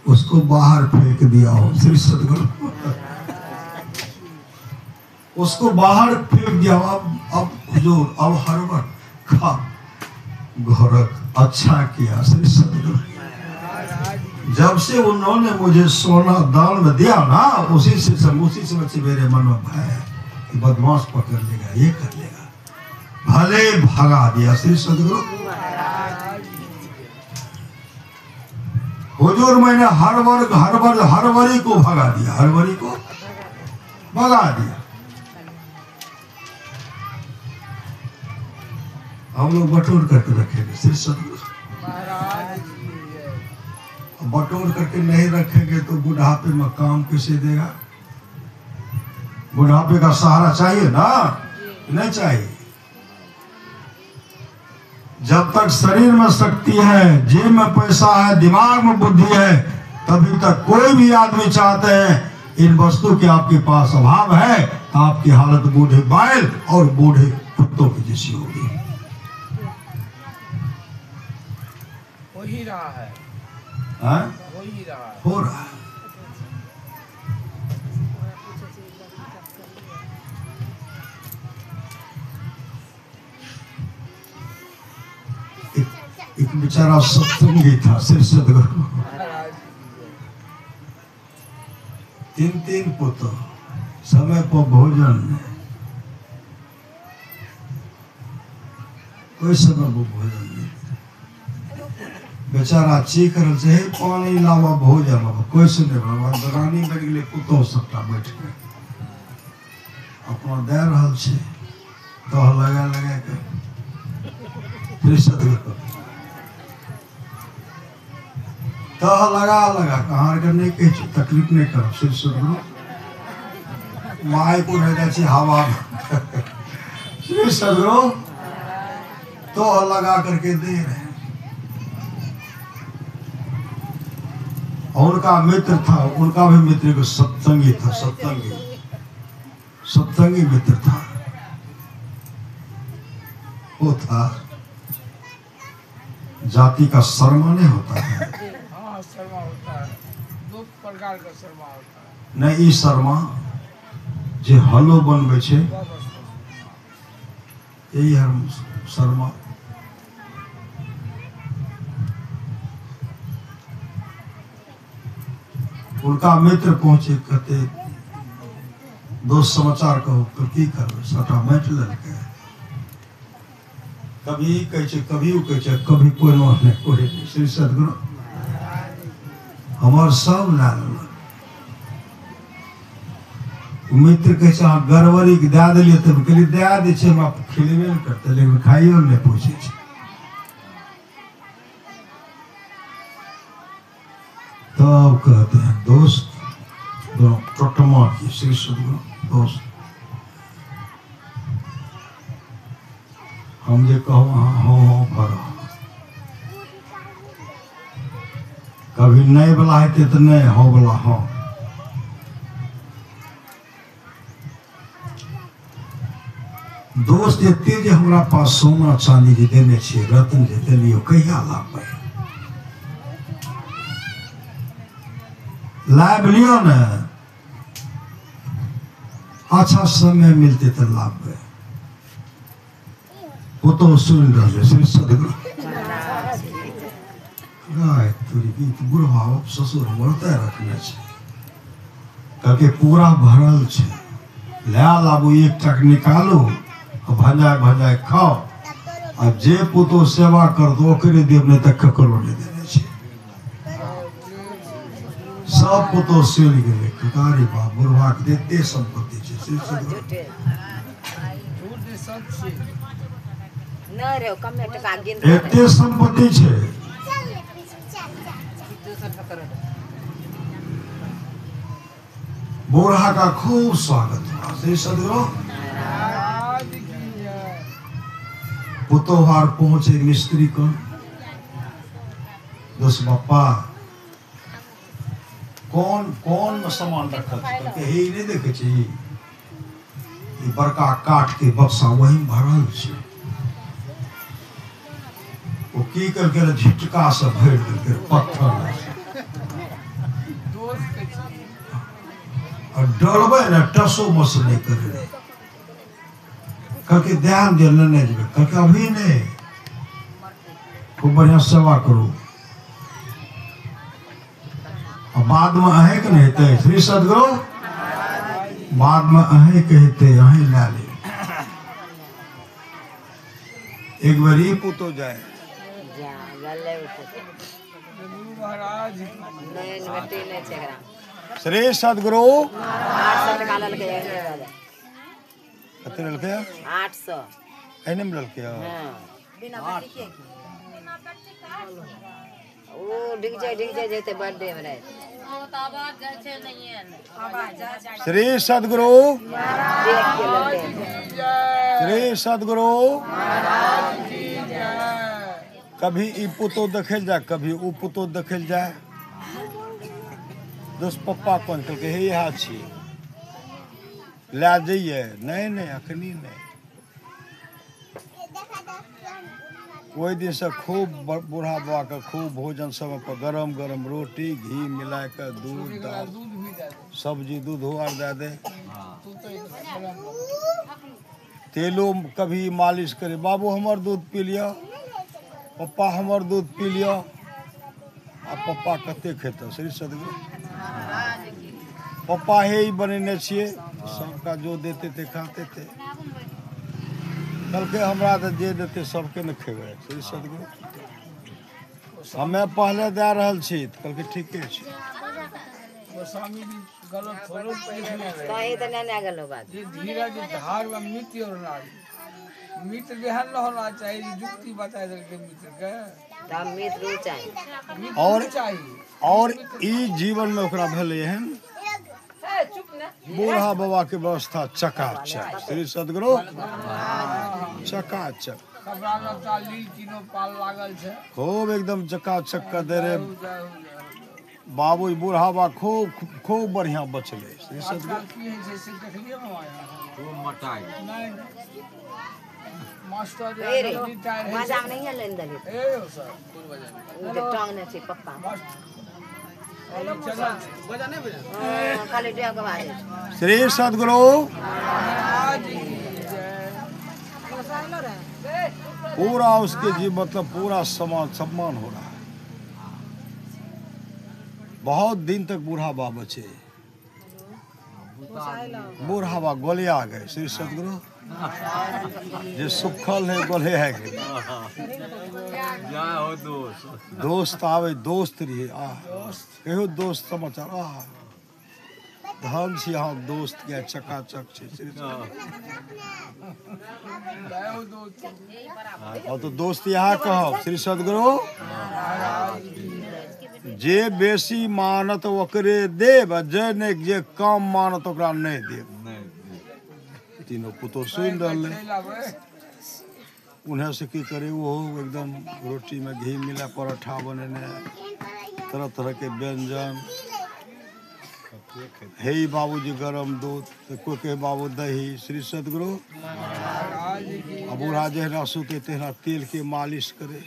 उसको बाहर फेंक दिया हो। श्री सद्गुरु उसको बाहर फेंक दिया। अब हुजूर अब हड़बड़ खा। गोरख अच्छा किया श्री सद्गुरु। जब से उन्होंने मुझे सोना दान में दिया ना, उसी से मेरे मन में भय है कि बदमाश पकड़ लेगा, ये कर लेगा। भले भगा दिया श्री सद्गुरु। हुजूर मैंने हरवरी को भगा दिया, हरवरी को भगा दिया। हम लोग बटोर करके रखेंगे श्री सद्गुरु। बटोर करके नहीं रखेंगे तो बुढ़ापे में काम कैसे देगा? बुढ़ापे का सहारा चाहिए ना, नहीं चाहिए। जब तक शरीर में शक्ति है, जेब में पैसा है, दिमाग में बुद्धि है, तभी तक कोई भी आदमी चाहते हैं इन वस्तु के आपके पास अभाव है तो आपकी हालत बूढ़े बैल और बूढ़े कुत्तों की जैसी होगी। हो ही रहा है, हाँ? हो ही रहा है। हो रहा है। एक बेचारा सत्संगी था, श्री सदगुरु। महाराज की जय। 3 पुत्र, समय पर भोजन नहीं, कोई समय पर भोजन नहीं। बेचारा चीख रहे से पानी लावा भोजन लावा, कोई से नहीं। भगवान रानी बन गए, पुतोह सबटा बैठ के अपना दे रहल छे, तो लगा लगा के श्री सदगुरु तह लगा लगा कहाँ करने के तकलीफ नहीं कर। श्री सदगुरु माय को रह जाए हवा में। श्री सदगुरु तो लगा करके दे रहे हैं। और उनका मित्र था, उनका भी मित्र को सत्संगी था, सत्संगी मित्र था। वो था जाति का शर्मा नहीं होता है। हाँ शर्मा होता है, 2 प्रकार का शर्मा होता है। नहीं ई शर्मा जे हलो बनबे छे, वह बस यही हम शर्मा। उनका मित्र पहुंचे, कहते दोस्त समाचार कहो तो की करबे, सटा बैठ ललके। कभी कहे छे, कभी उ कहे छे, कभी कोई नहीं कोई नहीं। श्री सदगुरु हमार सब लाल मित्र कहे छे गड़बड़ी के दे दिलिए, तब कहली दे दे छे, हम आप खिलेबे नहीं करते, लेकिन खाइयो नहीं पूछे छे। तब कहते हैं दोस्त, दोनों टोटमा की श्री सदगुरु दोस्त, हम जे कहो हाँ करो, कभी नहीं वाला है तो नहीं, हो वाला हाँ। दोस्त एते जे हमरा पास सोना चांदी जे देने छे, रत्न जे देलियो, कहिया लाभ लाभ लियो न, अच्छा समय मिलते तो लाभ। वो तो सुन रहे श्री सदगुरु गाय तोरी गीत बुढ़वा ससुर मरते रखने छे, करके पूरा भरल छे, ले लाबू 1 टक निकालो, भजाए भजाए खाओ, और जे पुतो सेवा कर दो ओकरे देव नहीं तक ककरो नहीं देने छे। सब पुतो सेल गए, ककारी बा बुढ़वा के देते संपत्ति छे। श्री सदगुरु झूठ सच छे। न रे कम टका गिन एते संपत्ति छे। बुढ़ा का खूब स्वागत हुआ। श्री सदगुरु महाराज की जय। पुतोहार पहुंचे मिस्त्री को, दोस्त बापा कौन में सामान रखल छे, के हे नहीं देखे छी, ई बड़का काठ के बक्सा वही भरल छे। वो की करके झटका से भर देलके पत्थर से, दोस्त के छी। और डरबे ना टसो मस नहीं करे, करके ध्यान दे लेने जबे, करके अभी नहीं, खूब बढ़िया सेवा करो, और बाद में अहे के नहीं हेते। श्री सदगुरु बाद में अहे के हेते, अहे ला ले। एक बार ही पुतो जाए, जा गले गुरु महाराज की नयन बेटी ने छेकरा श्री सदगुरु 800 टका ललके एने वाला कते ललके 800। एने में ललके हां बिना बेटी के ओ डिग जाए जेते बर्थडे में रहे ओ त आवाज जाय छे नहीं है, आवाज जा श्री सदगुरु देख के लगे। जय। श्री सदगुरु महाराज की जय। कभी ई पुतो देखल जाए, कभी ऊ पुतो देखल जाए, दोस्त पप्पा कौन कहलकै हे यहाँ छियै लै जइए नहीं अखनी नहीं। ओहि दिन से खूब बूढ़ा बाबा के खूब भोजन समय पर गरम गरम रोटी घी मिला के दूध दाल दूध भी दे दे सब्जी दूध आर दे दे तू तो गरम तेलो कभी मालिश करे बाबू हमर दूध पी लिया पप्पा हमर दूध पी लिया। आ पप्पा कते खेते श्री सदगुरु पप्पा हे ही बनेने छिए सबका जो देते थे खाते थे कल के हमरा तो जे देते सबके न खेबे श्री सदगुरु हमें पहले दे रहल छी कल के ठीके छै गोस्वामी जी गलत थोड़ो लिखने रहे कहीं तो नहीं गलो बात ये धीरज धार व मित्र और नारी मित्र बेहन न होना चाहिए युक्ति बता दे के मित्र के तब मित्र चाहिए और चाहिए और ई जीवन में ओकरा भेले हन चुप ना बूढ़ा बाबा के व्यवस्था चकाचक श्री सदगुरु चकाचक कपड़ा लत्ता लील तीनों पाल लागल छै खूब एकदम चकाचक कर दे रे बाबू बूढ़ा बाबा खूब बढ़िया बचले श्री आजकल सदगुरु की है से देखलिए हम आया वो मटाई नहीं मास्टर ए रे रिटायर है मजाक नहीं है लेन दली ए सर उनके टांग ने छी पप्पा चला खाली डेग के बाद श्री सदगुरु आज की जय पूरा उसके जी मतलब पूरा सम्मान हो रहा है। बहुत दिन तक बूढ़ा बाबा बचे बूढ़ा बाबा गोलिया गए श्री सदगुरु जे सुखल है गोले है गए क्या हो दोस्त दोस्त आवे दोस्त रहिए कहो दोस्त समाचार धन से यहाँ दोस्त के चकाचक छे श्री सदगुरु। जय हो दोस्त और तो दोस्त यहाँ कहो श्री सदगुरु जे बेसी मानत ओकरे देव जे ने जे कम मानत ओकरा नहीं देव तीनों पुतो सुन रहले उन्हें से की करे वो एकदम रोटी में घी मिला पराठा बनेने तरह तरह के व्यंजन हे बाबूजी गरम दूध तो कोई कहे बाबू दही श्री सदगुरु अब बूढ़ा जहरा सुते तेहरा तेल के मालिश करे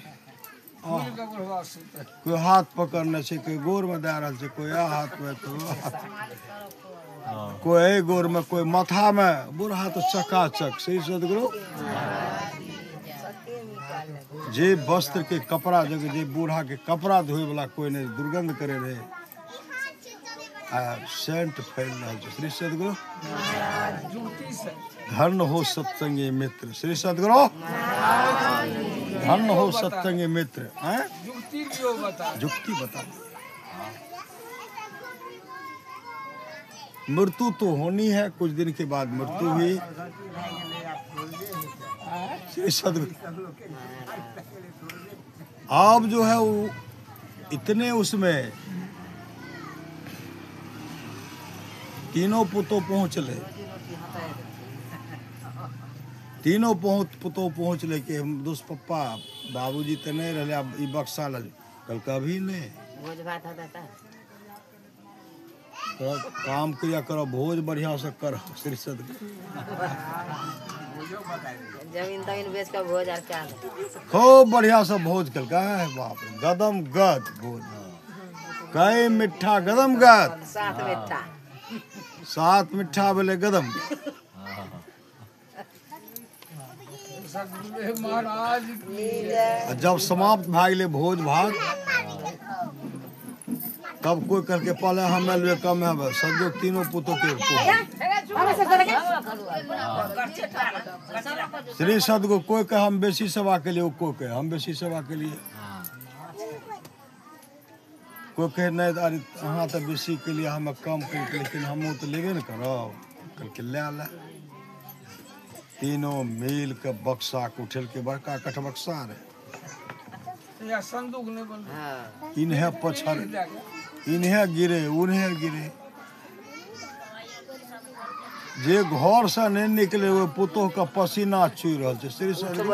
कोई हाथ पकड़ने से कोई गोर में दे रहा है कोई हाथ में कोई गोर में कोई माथा में बूढ़ा तो चकाचक श्री सदगुरु जे वस्त्र के कपड़ा जगह जे बूढ़ा के कपड़ा धोए वाला कोई नहीं दुर्गंध करे रहे सेंट फैल रहा है श्री सदगुरु धन हो सत्संगी मित्र श्री सदगुरु धन हो सत्संगी मित्र हैं जुक्ति बता मृत्यु तो होनी है कुछ दिन के बाद मृत्यु हुई श्री सदगुरु आप जो है वो इतने उसमें तीनों पुतो पहुँचले तीनों पुतो पहुँचले कि हम दोस्त पप्पा बाबूजी तो नहीं रहे अब ई बक्सा लग कल कभी नहीं भोज भात होता था तो काम क्रिया करो भोज बढ़िया से करो श्री सदगुरु जमीन तमीन बेच कर भोज आर क्या खूब बढ़िया से भोज कल का है बाप रे गदम गद भोज कई मिठा गदम गद साथ मिठा सात मिठा बोले गदम महाराज जब समाप्त भाग ले भोज भाग तब कोई करके पहले हम ले कम है बस सब तीनों पुतों के श्री सदगुरु कोई कहे हम बेसी सेवा के लिए कोई कहे हम बेसी सेवा के लिए कोई कहे नहीं अरे हाँ तो बेसी के लिए हमें कम करके लेकिन हम तो लेबे न करो करके ले आला तीनों मिल के बक्सा के उठल के बड़का कठ बक्सा रे संदूक नहीं बन इन्हें पछड़ इन्हें गिरे उन्हें गिरे जे घर से नहीं निकले हुए पुतोह का पसीना चुई रहा है श्री सदगुरु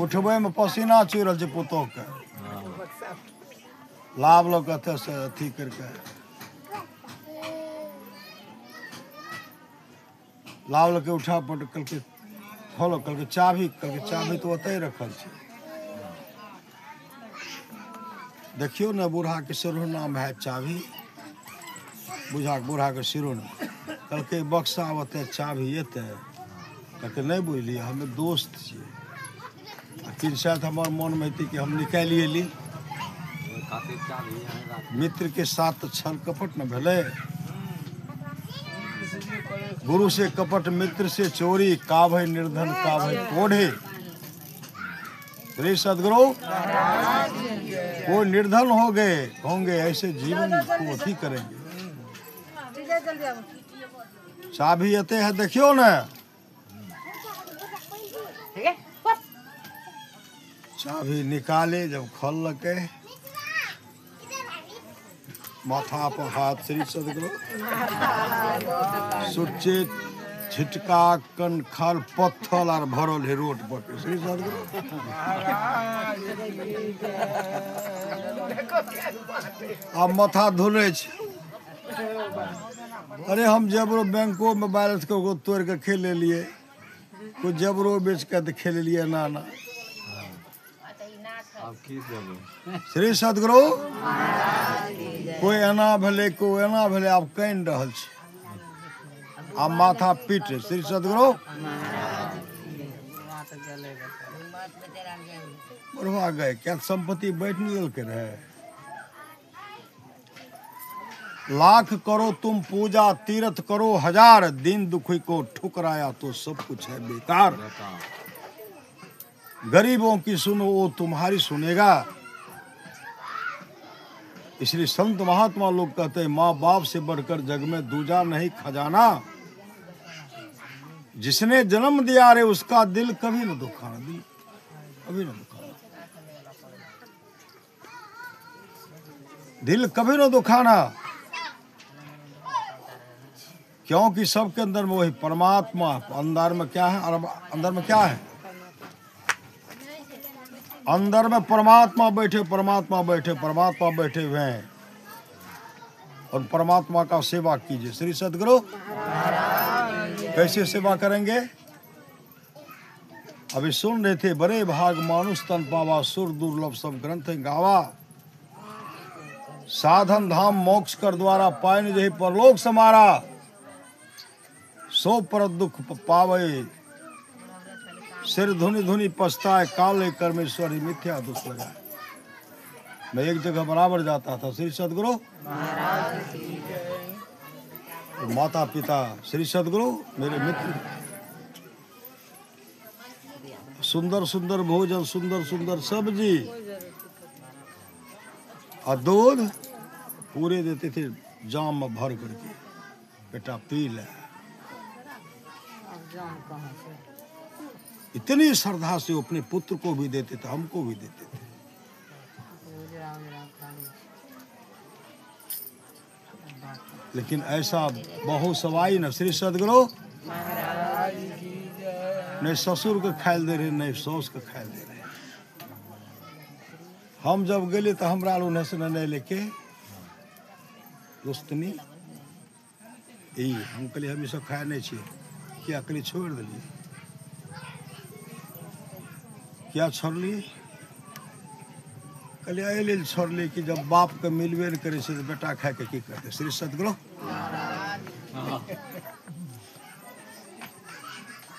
उठबे में पसीना चुई रहा है पुतोह के लाभ लोग कहते से अथी करके लावल के उठा पट कल के खोलो कल के चाभी तो ओतै रखल छै। देखियो ने बूढ़ा के सिरोह नाम है चाभी, बूढ़ा के सिरोह नाम कल के बक्सा ओतै चाभी एतै कहते नहीं बुझलिए हमें दोस्त छियै। लेकिन शायद हमार मन में हेतै कि हम निकालिए ली। खातिर चाभी यहाँ राख। मित्र के साथ तो छल कपट न भले, गुरु से कपट मित्र से चोरी, का भय निर्धन का भय कोढ़े। श्री सदगुरु वो निर्धन हो गए होंगे ऐसे जीवन को अथी करेंगे। चाभी अते है देखियो न, चाभी निकाले जब खोलके माथा पर हाथ श्री सदगुरु सुच्चे छिटका कनखल पत्थल आर भरल है रोड पर के श्री सदगुरु। अब माथा धुले छै। अरे हम जबरो बैंको में बैलेंस को तोड़ के खेल लिए, कुछ जबरो बेच के खेल लिए ना ना। अब की देबो श्री सदगुरु कोई एना भले कोई एना भले आप कह रहल छै, आप माथा पीट श्री सदगुरु बढ़वा गए क्या संपत्ति बैठ नहीं के रहे। लाख करो तुम पूजा तीर्थ करो हजार, दिन दुखी को ठुकराया तो सब कुछ है बेकार। गरीबों की सुनो वो तुम्हारी सुनेगा। इसलिए संत महात्मा लोग कहते हैं माँ बाप से बढ़कर जग में दूजा नहीं खजाना। जिसने जन्म दिया रे उसका दिल कभी न दुखाना, दिल कभी न दुखाना, दिल कभी न दुखाना। क्योंकि सबके अंदर में वही परमात्मा, अंदर में क्या है, अंदर में क्या है, अंदर में परमात्मा बैठे, परमात्मा बैठे, परमात्मा बैठे हुए हैं। और परमात्मा का सेवा कीजिए। श्री सदगुरु कैसे सेवा करेंगे? अभी सुन रहे थे, बड़े भाग मानुष तन पावा, सुर दुर्लभ सब ग्रंथ गावा। साधन धाम मोक्ष कर द्वारा, पाए न जही परलोक समारा। सो पर दुख पावे, सिर धुनि धुनि पछताए, काले कर्मेश्वरी मिथ्या दुष्ट लगाए। मैं एक जगह बराबर जाता था श्री सदगुरु, तो माता पिता श्री सदगुरु मेरे मित्र, सुंदर सुंदर भोजन, सुंदर सुंदर सब्जी और दूध पूरे देते थे जाम में भर करके, बेटा पी ले। इतनी श्रद्धा से वो अपने पुत्र को भी देते थे, हमको भी देते थे। लेकिन ऐसा बहु सवाई न श्री सदगुरु नहीं ससुर के खायल दे रहे, नहीं सौस के खायल दे रहे। हम जब गए तो हमरा उन्हें से नहीं लेके दोस्तनी हम कहलिए हम सब खाए नहीं चाहिए, क्या कहलिए छोड़ दिलिए, क्या छोड़लिए? कहलिए एहि लेल छोड़लिए कि जब बाप के मिलबे नहीं करे तो बेटा खाए के की करते। श्री सदगुरु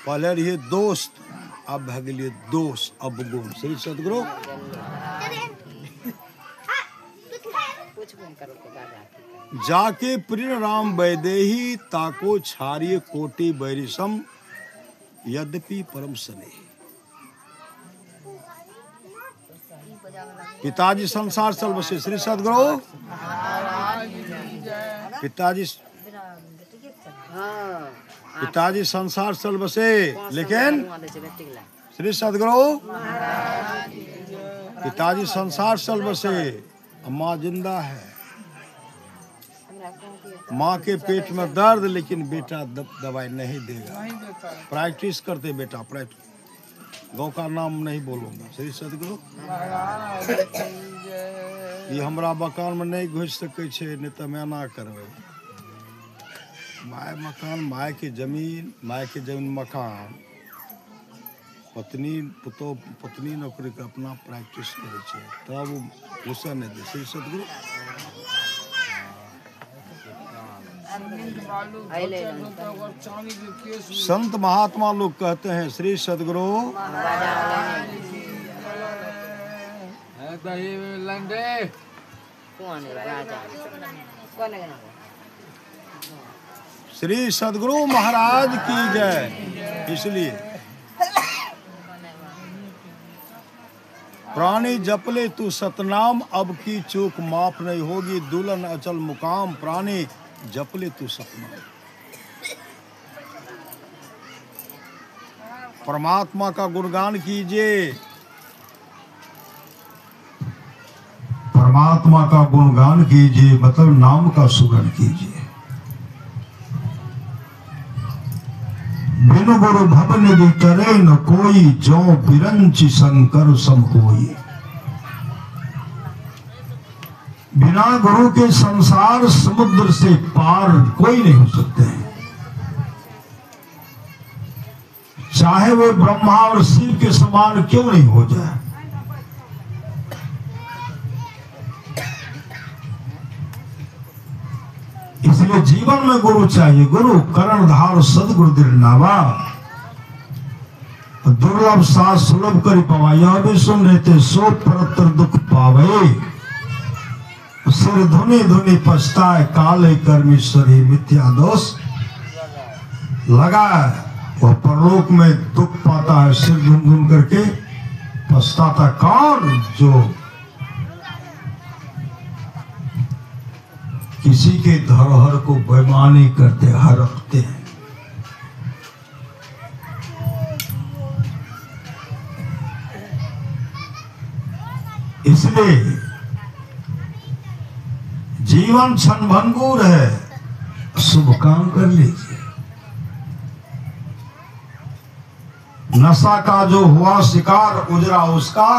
पहले रहिए दोस्त, अब भग गए दोस्त अवगुण। श्री सदगुरु जाके प्रिय राम वैदेही, ताको छारिय कोटि बैरिसम, यद्यपि परम स्नेह। पिताजी संसार चल बसे। श्री सदगुरु पिताजी संसार चल बसे, लेकिन श्री सदगुरु पिताजी संसार चल बसे, माँ जिंदा है। माँ के पेट में दर्द, लेकिन बेटा दवाई नहीं देगा। प्रैक्टिस करते बेटा, प्रैक्टिस, गौ का नाम नहीं बोलूंगा। श्री सदगुरु ये हमरा मकान में नहीं घुस सके छे, नहीं तो मैं ना करबे। माय मकान, माय के जमीन मकान, पत्नी पुतो पत्नी नौकरी के अपना प्रैक्टिस करे छे, तब घुसे नहीं दे। श्री सदगुरु संत महात्मा लोग कहते हैं, श्री सदगुरु श्री सदगुरु महाराज की जय। इसलिए प्राणी जपले तू सतनाम, अब की चूक माफ नहीं होगी, दुल्हन अचल मुकाम, प्राणी जपले तू सतनाम। परमात्मा का गुणगान कीजिए, परमात्मा का गुणगान कीजिए, मतलब नाम का सुगन कीजिए। बिनु गुरु भव निधि करे न कोई, जो बिरंच शंकर सम होई। बिना गुरु के संसार समुद्र से पार कोई नहीं हो सकते हैं, चाहे वे ब्रह्मा और शिव के समान क्यों नहीं हो जाए। इसलिए जीवन में गुरु चाहिए। गुरु कर्णधार सदगुरु नावा, दुर्लभ साथ सुलभ करी पवा, यह भी सुन रहते सो परतर दुख पावे। सिर धुनी धुनी पछताए, काले कर्मेश्वरी मिथ्या दोष लगा। वह परलोक में दुख पाता है, सिर धुन धुन करके पछताता कौन? जो किसी के धरोहर को बेईमानी करते हड़पते हैं। इसलिए जीवन क्षणभंगुर है, शुभ काम कर लीजिए। नशा का जो हुआ शिकार, उजरा उसका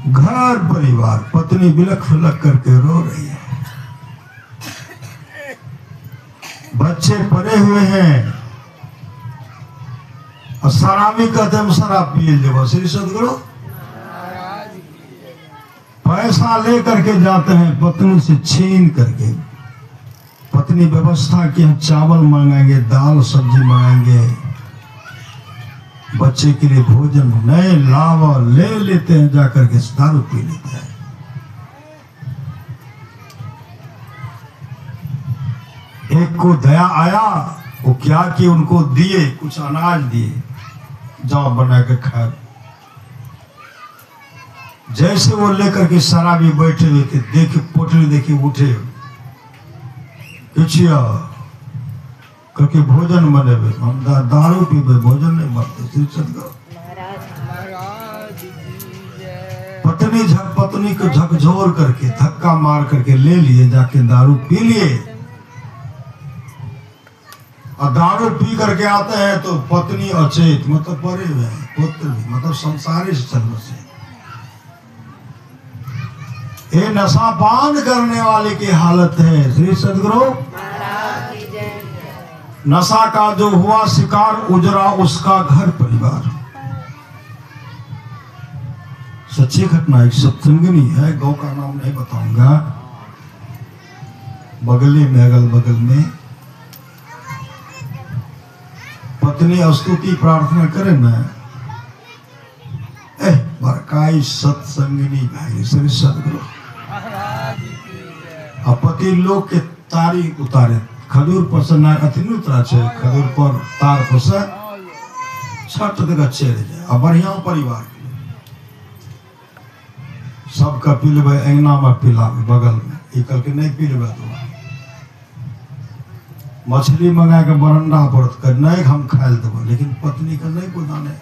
घर परिवार, पत्नी बिलख फिलक करके रो रही है, बच्चे पड़े हुए हैं, और शराबी कहते हम शराब पिए ले। श्री सदगुरु पैसा ले करके जाते हैं, पत्नी से छीन करके। पत्नी व्यवस्था की हम चावल मंगाएंगे, दाल सब्जी मंगाएंगे, बच्चे के लिए भोजन नए लावा ले लेते हैं, जाकर के दारू पी लेते हैं। एक को दया आया, वो क्या कि उनको दिए, कुछ अनाज दिए, जाओ बना के खा। जैसे वो लेकर के शराबी बैठे हुए थे, देखे पोटली देखी उठे, किचिया करके भोजन बने हुए, हम दारू पीबे भोजन नहीं बनते। श्री सदगुरु पत्नी को झकझोर करके धक्का मार करके ले लिए, जाके दारू पी लिए। और दारू पी करके आते हैं तो पत्नी अचेत, मतलब परे हुए, पुत्र भी, मतलब संसारी से चल बसे। ये नशा पान करने वाले की हालत है। श्री सदगुरु नशा का जो हुआ शिकार, उजरा उसका घर परिवार। सच्ची घटना, एक सत्संगिनी है, गौ का नाम नहीं बताऊंगा, बगली में अगल बगल में पत्नी स्तुति प्रार्थना करे ना, बरकाई सत्संगिनी भाई। श्री सदगुरु पति लोग के तारी उतारे, खजूर पर से ना अथी उतरा छे, खजूर पर तार पर से छठ तक चढ़ जाए। और बढ़िया परिवार सबका पी लेबे, अंगना में पिला बगल में, ये करके नहीं पी लेबे तो मछली मंगा के बरंडा पर कर नहीं हम खाए देव, लेकिन पत्नी का नहीं कोई दाने,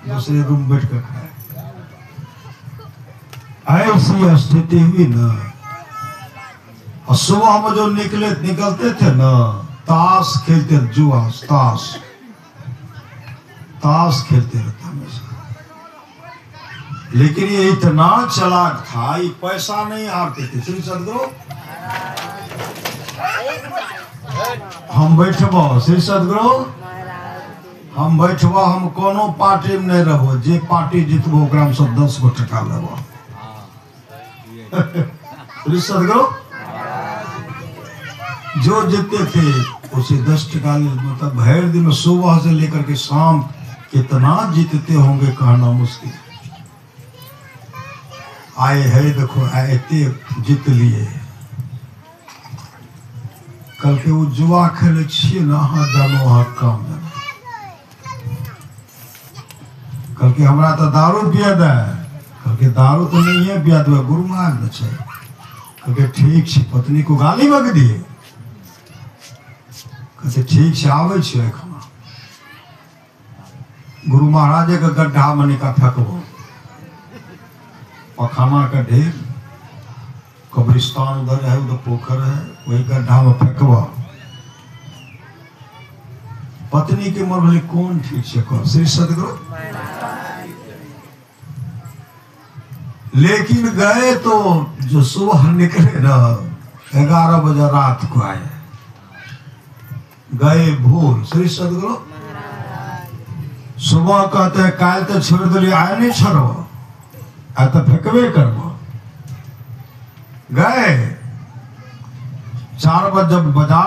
दूसरे रूम बैठ कर खाए। ऐसी स्थिति हुई ना। और सुबह में जो निकलते थे ना, ताश खेलते, जुआ ताश खेलते रहता हमेशा। लेकिन ये इतना चालाक था, ये पैसा नहीं हारते थे। श्री सदगुरु हम बैठबो श्री सदगुरु हम बैठबो हम कोनो पार्टी में नहीं रहबो जे पार्टी जीतबो ओकरा में सब 10 गो टका लेबो श्री सदगुरु जो जीतते थे उसे 10 टका ले मतलब भर दिन में सुबह से लेकर के शाम कितना जीतते होंगे कहना मुश्किल। आए है देखो आए जीत लिए कल के वो जुआ खेले छे ना हाथ जानो हाथ काम जानो कल के हमरा तो दारू पिया दे कल के दारू तो नहीं है पिया दे गुरु महाराज छे कल के ठीक छे पत्नी को गाली बक दिए कहते ठीक से आवे छे खाना गुरु महाराज के गड्ढा में निका फेंकबो पखाना का ढेर कब्रिस्तान उधर है उधर पोखर है वही गड्ढा में फेंकबो पत्नी के मर भले कौन ठीक से कर श्री सदगुरु लेकिन गए तो जो सुबह निकले ना 11 बजे रात को आए गए भोर श्री सदगुरु सुबह कहते हैं काल तो छोड़ दिलिए आए नहीं छोड़ो आ तो फेंकबे करबो गए 4 बजे जब बजा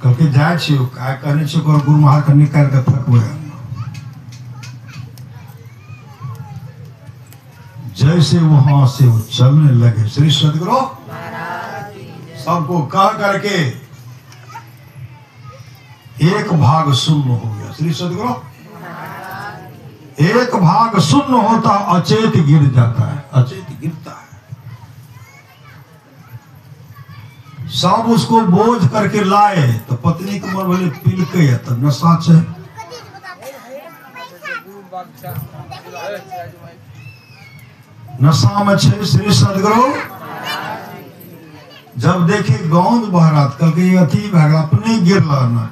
करके जाए छियो काय कहने छियो गुरु महाराज के निकाल के फेंकबे जैसे वहां से वो चलने लगे श्री सदगुरु सबको कह करके एक भाग शून्य हो गया श्री सदगुरु एक भाग शून्य होता अचेत गिर जाता है अचेत गिरता है सब उसको बोझ करके लाए तो पत्नी को मर भले पील के तो नशा छे नशा में छे श्री सदगुरु जब देखे गांव बहरात कल के अति भाग अपने गिरला ना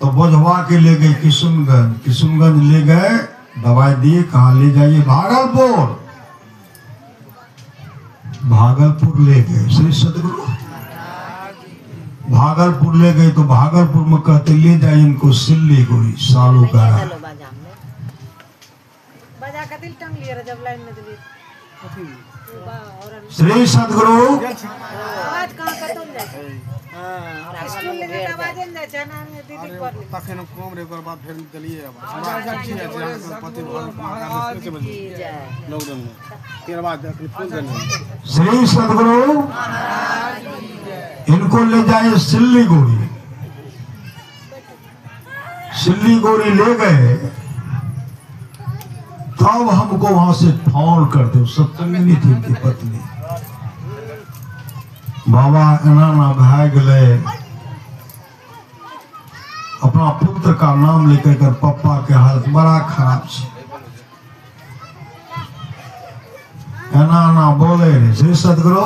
तो बोझवा के ले गए किशुनगंज ले गए दवाई दिए कहा ले जाइए भागलपुर ले गए श्री सदगुरु भागलपुर ले गए तो भागलपुर में कहते ले जाइए इनको सिल्लीगुड़ी सालू का श्री सदगुरु श्री सदगुरु इनको ले जाए सिल्लीगुड़ी सिल्लीगुड़ी ले गए तब हमको वहां से फोन कर दो सत्संगिनी थी उनकी पत्नी बाबा एना ना भाग गए अपना पुत्र का नाम लेकर कर पप्पा के हालत बड़ा खराब है एना ना बोले रे श्री सदगुरु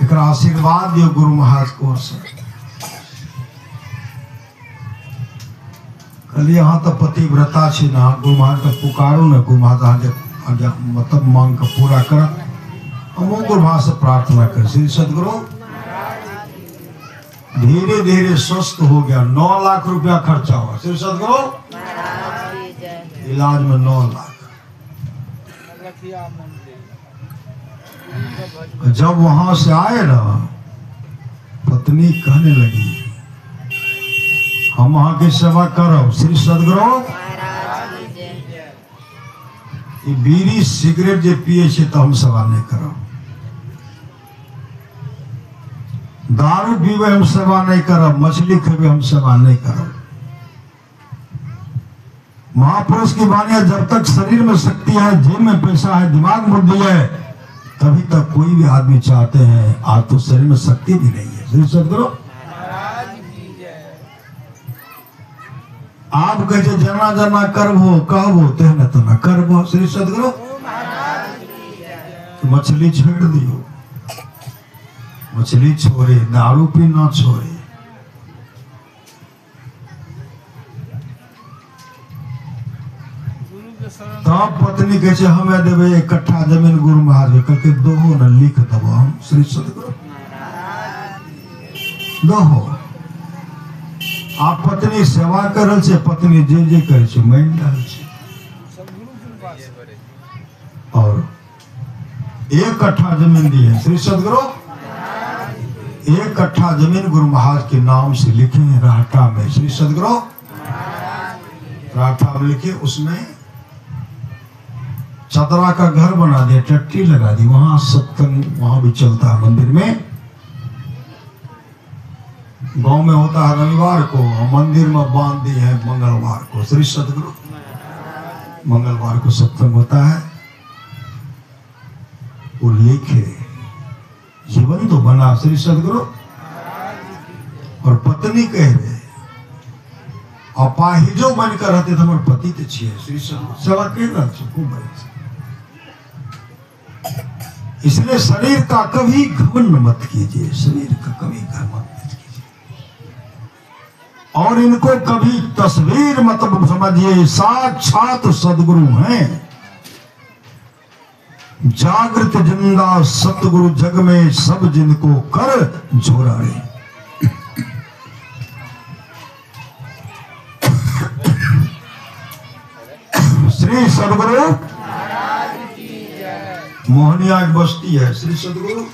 एक आशीर्वाद दियो गुरु महाराज को से कल यहाँ तो पतिव्रता छे ना गुरु महाराज का पुकारो ना गुरु महाराज आगे मतलब मांग का पूरा कर हम गुरु महाराज से प्रार्थना कर श्री सदगुरु धीरे धीरे स्वस्थ हो गया 9 लाख रुपया खर्चा हुआ श्री सदगुरु इलाज में 9 लाख जब वहां से आए ना पत्नी कहने लगी हम वहां की सेवा करो श्री सदगुरु बीड़ी सिगरेट जे पिए छे तो हम सेवा नहीं करो दारू पीवे हम सेवा नहीं करब मछली खेबे हम सेवा नहीं करब महापुरुष की वाणी है जब तक शरीर में शक्ति है जेब में पैसा है दिमाग बुद्धि है तभी तक कोई भी आदमी चाहते हैं आज तो शरीर में शक्ति भी नहीं है श्री सदगुरु आप कहे जना जना करबो कहबो तेहने तो न करबो श्री सदगुरु मछली छोड़ दियो मछली छोड़े दारू पी ना छोड़े तो तब पत्नी कहे छे हमें देवे 1 कट्ठा जमीन गुरु महाराज के कहके दोहो न लिख देबो हम श्री सदगुरु दोहो। आप पत्नी सेवा करल छे, पत्नी जे जे करे छे मान रहल छे। और 1 कट्ठा जमीन दी है श्री सदगुरु, 1 कट्ठा जमीन गुरु महाराज के नाम से लिखे हैं राहटा में। श्री सदगुरु राहटा में लिखे, उसमें चदरा का घर बना दिया, टट्टी लगा दी, वहां सत्संग वहां भी चलता है मंदिर में। गांव में होता है रविवार को, मंदिर में बांध दी है मंगलवार को। श्री सदगुरु मंगलवार को सत्संग होता है। वो लिखे जीवन तो बना श्री सदगुरु। और पत्नी कह रहे अपाहिजो बनकर रहते थे, हमारे पति तो छिए श्री सदगुरु सेवा कह रहा खूब। इसलिए शरीर का कभी घमंड मत कीजिए, शरीर का कभी घमंड मत कीजिए। और इनको कभी तस्वीर मत समझिए, साक्षात सदगुरु हैं। जागृत जिंदा सतगुरु जग में सब जिनको कर जोरारे। श्री सदगुरु मोहनिया की बस्ती है श्री सदगुरु।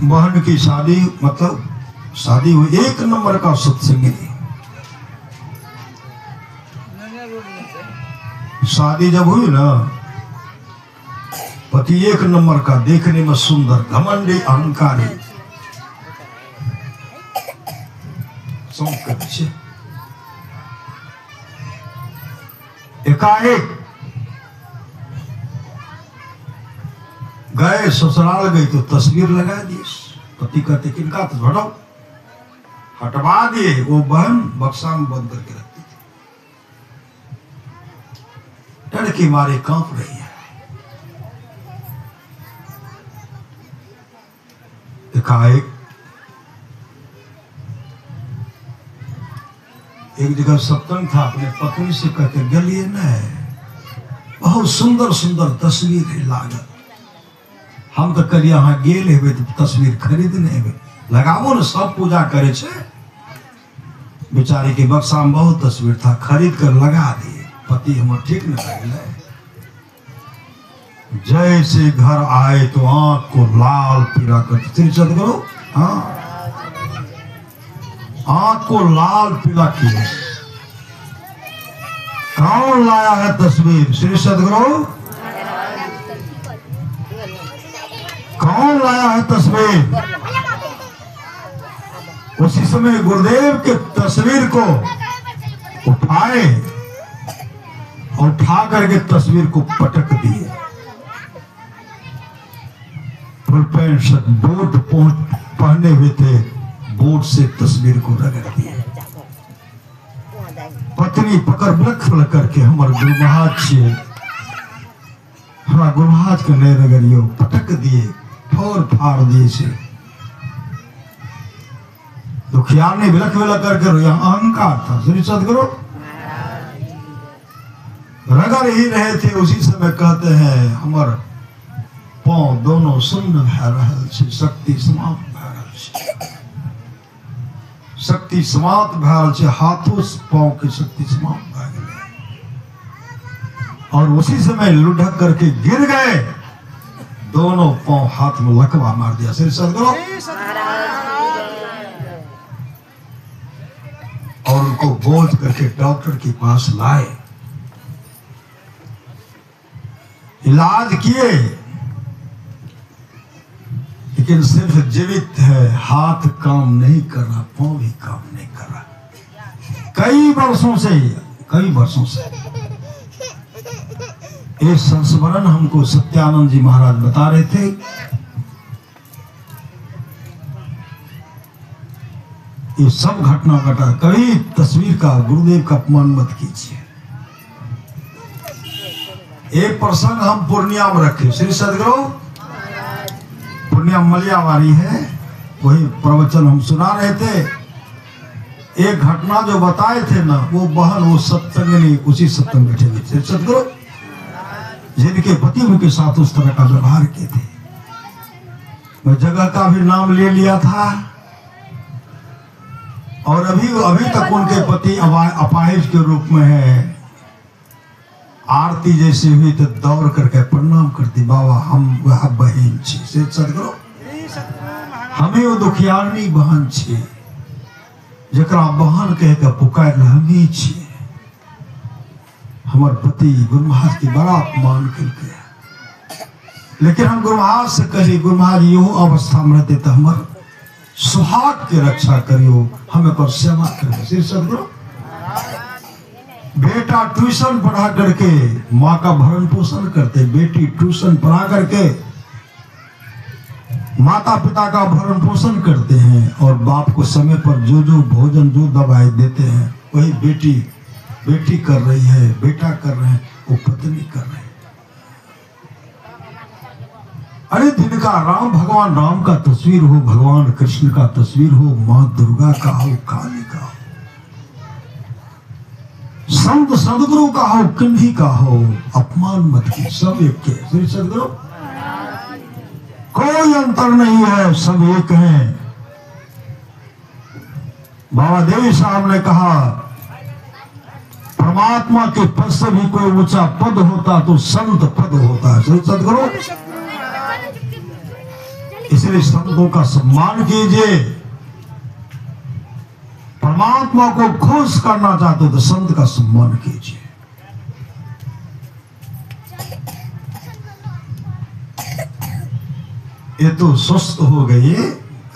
बहन की शादी, मतलब शादी हुई, 1 नंबर का सत्संगी। शादी जब हुई ना, पति 1 नंबर का, देखने में सुंदर, घमंडी, अहंकारी, शौक के पीछे। एकाएक गए ससुराल गई तो तस्वीर लगा दी। पति कहते किनका तो हटाओ, हटवा दिए। वो बहन बक्सा में बंद करके रखती थी, डर के मारे कांप रही है। एकाएक एक जगह सत्संग था, अपने पत्नी से कहते गलिए न बहुत सुंदर सुंदर तस्वीर है लागत, हम तो कल यहाँ गेल हेबे तो तस्वीर खरीदने हेबे, लगाबो न सब पूजा करे छे। बेचारी के बक्सा में बहुत तस्वीर था, खरीद कर लगा दिए। पति हमर ठीक न लगे, जैसे घर आए तो आंख को लाल पीला कर श्री सदगुरु, हाँ आंख को लाल पीला किए। कौन लाया है तस्वीर श्री सदगुरु? कौन लाया है तस्वीर? उसी समय गुरुदेव के तस्वीर को उठाए और उठा करके तस्वीर को पटक दिए। फुल पैंट शर्ट बूट पहने हुए थे, बूट से तस्वीर को रगड़ दिए। पत्नी पकड़ बलख करके हमारे गुरु महाराज छे, हमारा गुरु महाराज के नए रगड़ियो पटक दिए, फोड़ फाड़ दिए से। दुखियार ने विलख विलख करके रोया, अहंकार था श्री सदगुरु। रगड़ ही रहे थे, उसी समय कहते हैं हमार पांव दोनों सुन्न भै रहल छे, शक्ति समाप्त भै रहल छे, शक्ति समाप्त भै रहल छे, हाथों से पांव की शक्ति समाप्त भै गेलै। और उसी समय लुढ़क करके गिर गए, दोनों पांव हाथ में लकवा मार दिया श्री सदगुरु। और उनको बोझ करके डॉक्टर के पास लाए, इलाज किए, लेकिन सिर्फ जीवित है, हाथ काम नहीं कर रहा, पांव भी काम नहीं कर रहा। कई वर्षों से ये संस्मरण हमको सत्यानंद जी महाराज बता रहे थे। ये सब घटना घटा, कभी तस्वीर का, गुरुदेव का अपमान मत कीजिए। एक प्रसंग हम पूर्णिया में रखे, श्री सदगुरु पूर्णिया मलियावाड़ी है, वही प्रवचन हम सुना रहे थे। एक घटना जो बताए थे ना, वो बहन वो सत्संगनी उसी सत्संग बैठे हुए थे सदगुरु, जिनके पति उनके साथ उस तरह का व्यवहार किए थे। मैं जगह का भी नाम ले लिया था, और अभी तक उनके पति अपाहिज के रूप में है। आरती जैसे हुई तो दौड़ करके प्रणाम करती, बाबा हम वह बहन छे सदगुरु, हमें वो दुखियारनी बहन छे जकरा बहन कह के पुकार हमी छे। हमार पति गुरु महाराज की बड़ा अपमान करके, लेकिन हम गुरु महाराज से कही, गुरु महाराज यो अवस्था में रहते तो हमार सुहाग के रक्षा करियो, हमें पर सेवा करियो। श्री सदगुरु, बेटा ट्यूशन पढ़ा करके माँ का भरण पोषण करते, बेटी ट्यूशन पढ़ा करके माता पिता का भरण पोषण करते हैं, और बाप को समय पर जो जो भोजन जो दवाई देते हैं वही बेटी कर रही है, बेटा कर रहे हैं, वो पत्नी कर रहे हैं। अरे जिनका राम भगवान राम का तस्वीर हो, भगवान कृष्ण का तस्वीर हो, माँ दुर्गा का हो, काली का हो, संत सदगुरु का हो, किन्हीं का हो, अपमान मत की, सब एक के। श्री सदगुरु, कोई अंतर नहीं है, सब एक हैं। बाबा देवी साहब ने कहा, परमात्मा के पद से भी कोई ऊंचा पद होता तो संत पद होता है। श्री सदगुरु, इसलिए संतों का सम्मान कीजिए। परमात्मा को खुश करना चाहते हो तो संत का सम्मान कीजिए। ये तो स्वस्थ हो गए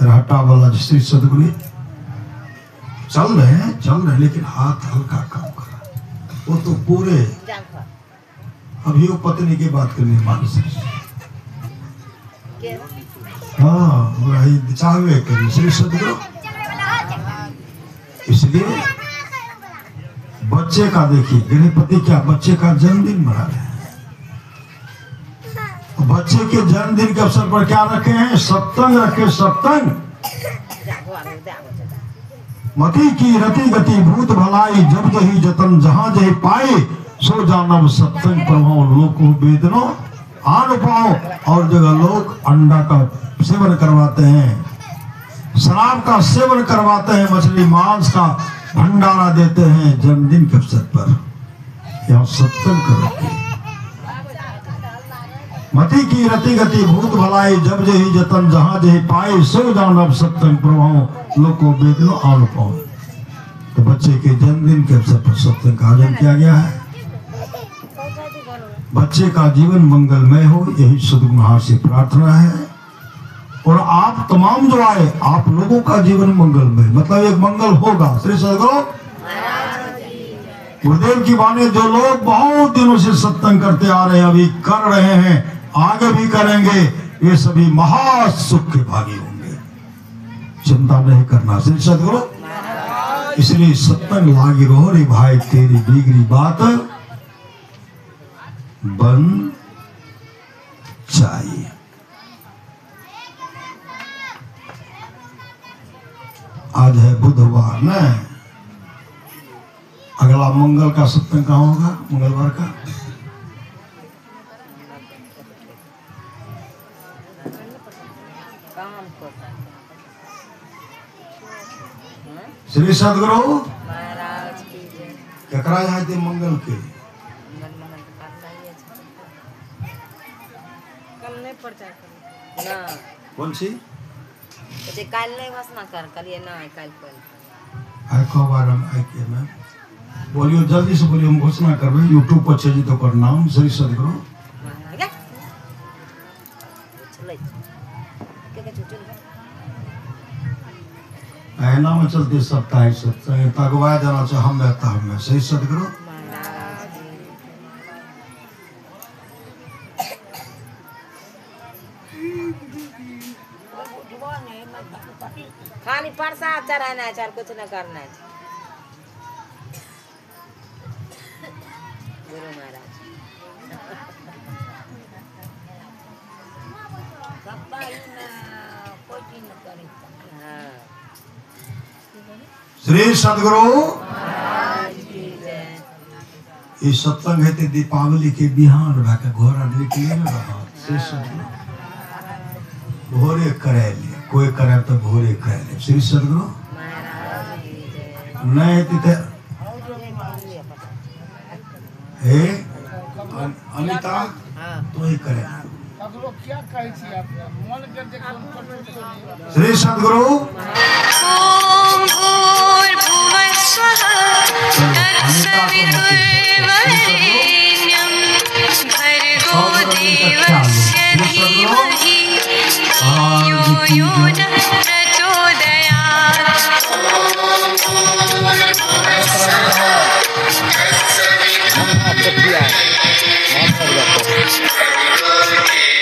राटा वाला श्री सदगुरु, चल रहे हैं, लेकिन हाथ हल्का काम कर रहा है। वो तो पूरे अभी वो पत्नी की बात करने मानी से, हाँ वही चाहवे करी श्री सदगुरु। इसलिए बच्चे का देखिए, गणपति क्या बच्चे का जन्मदिन मना रहे हैं। बच्चे के जन्मदिन के अवसर पर क्या रखे हैं? सत्संग रखे, सत्संग। मति की रति गति भूत भलाई, जब जही जतन जहां जही पाए, सो जानव सत्संग प्रभाव लोको वेदनो आन पाओ। और जगह लोग अंडा का सेवन करवाते हैं, शराब का सेवन करवाते हैं, मछली मांस का भंडारा देते हैं जन्मदिन के अवसर पर। यहाँ सत्संग करो। मति की रति गति भूत भलाई, जब जही जतन जहां जही पाए, सो जानव सत्संग प्रभाव लोको वेदनो आन पाओ। तो बच्चे के जन्मदिन के अवसर पर सत्संग का आयोजन किया गया है। बच्चे का जीवन मंगलमय हो, यही सद्गुरु महाराज से प्रार्थना है। और आप तमाम जो आए, आप लोगों का जीवन मंगलमय, मतलब एक मंगल होगा। श्री सद्गुरु गुरुदेव की वाणी, जो लोग बहुत दिनों से सत्संग करते आ रहे हैं, अभी कर रहे हैं, आगे भी करेंगे, ये सभी महासुख के भागी होंगे। चिंता नहीं करना। श्री सद्गुरु, इसलिए सत्संग लागी रहो रे भाई, तेरी बिगड़ी बात बन चाहिए। आज है बुधवार न, अगला मंगल का सत्संग कहाँ होगा? मंगलवार का श्री सदगुरु महाराज की जय। ककरा यहाँ थे मंगल के? कल नहीं प्रचार करी ना, कौन सी? तो कल नहीं घोषणा कर लिए ना, कल पर आई को बार हम आई के मैं बोलियो, जल्दी से बोलियो, हम घोषणा करबे। यूट्यूब पर चली तो कर नाम श्री सदगुरु महाराज चले के चुचुल ऐना में चलते सप्ताह सत्संग तगवा जाना चाहे हम रहता हमें। श्री सदगुरु खाली प्रसाद चढ़ाना है, चार कुछ न करना है। गुरु महाराज हाँ श्री सदगुरु ये सत्संग है ते दीपावली के बिहान भाके घोड़ा निकले न रहा श्री सदगुरु भोरे करे ले कोई करे तो भोरे करे ले श्री सदगुरु नहीं तिथे हे अनिता तो ही करे क्या कही थी आपने मन कर देखो श्री सदगुरु ओम भूर्भुवस्वः तत्सवितुर्वरेण्यं भर्गो देवस्य धीमहि धियो यो न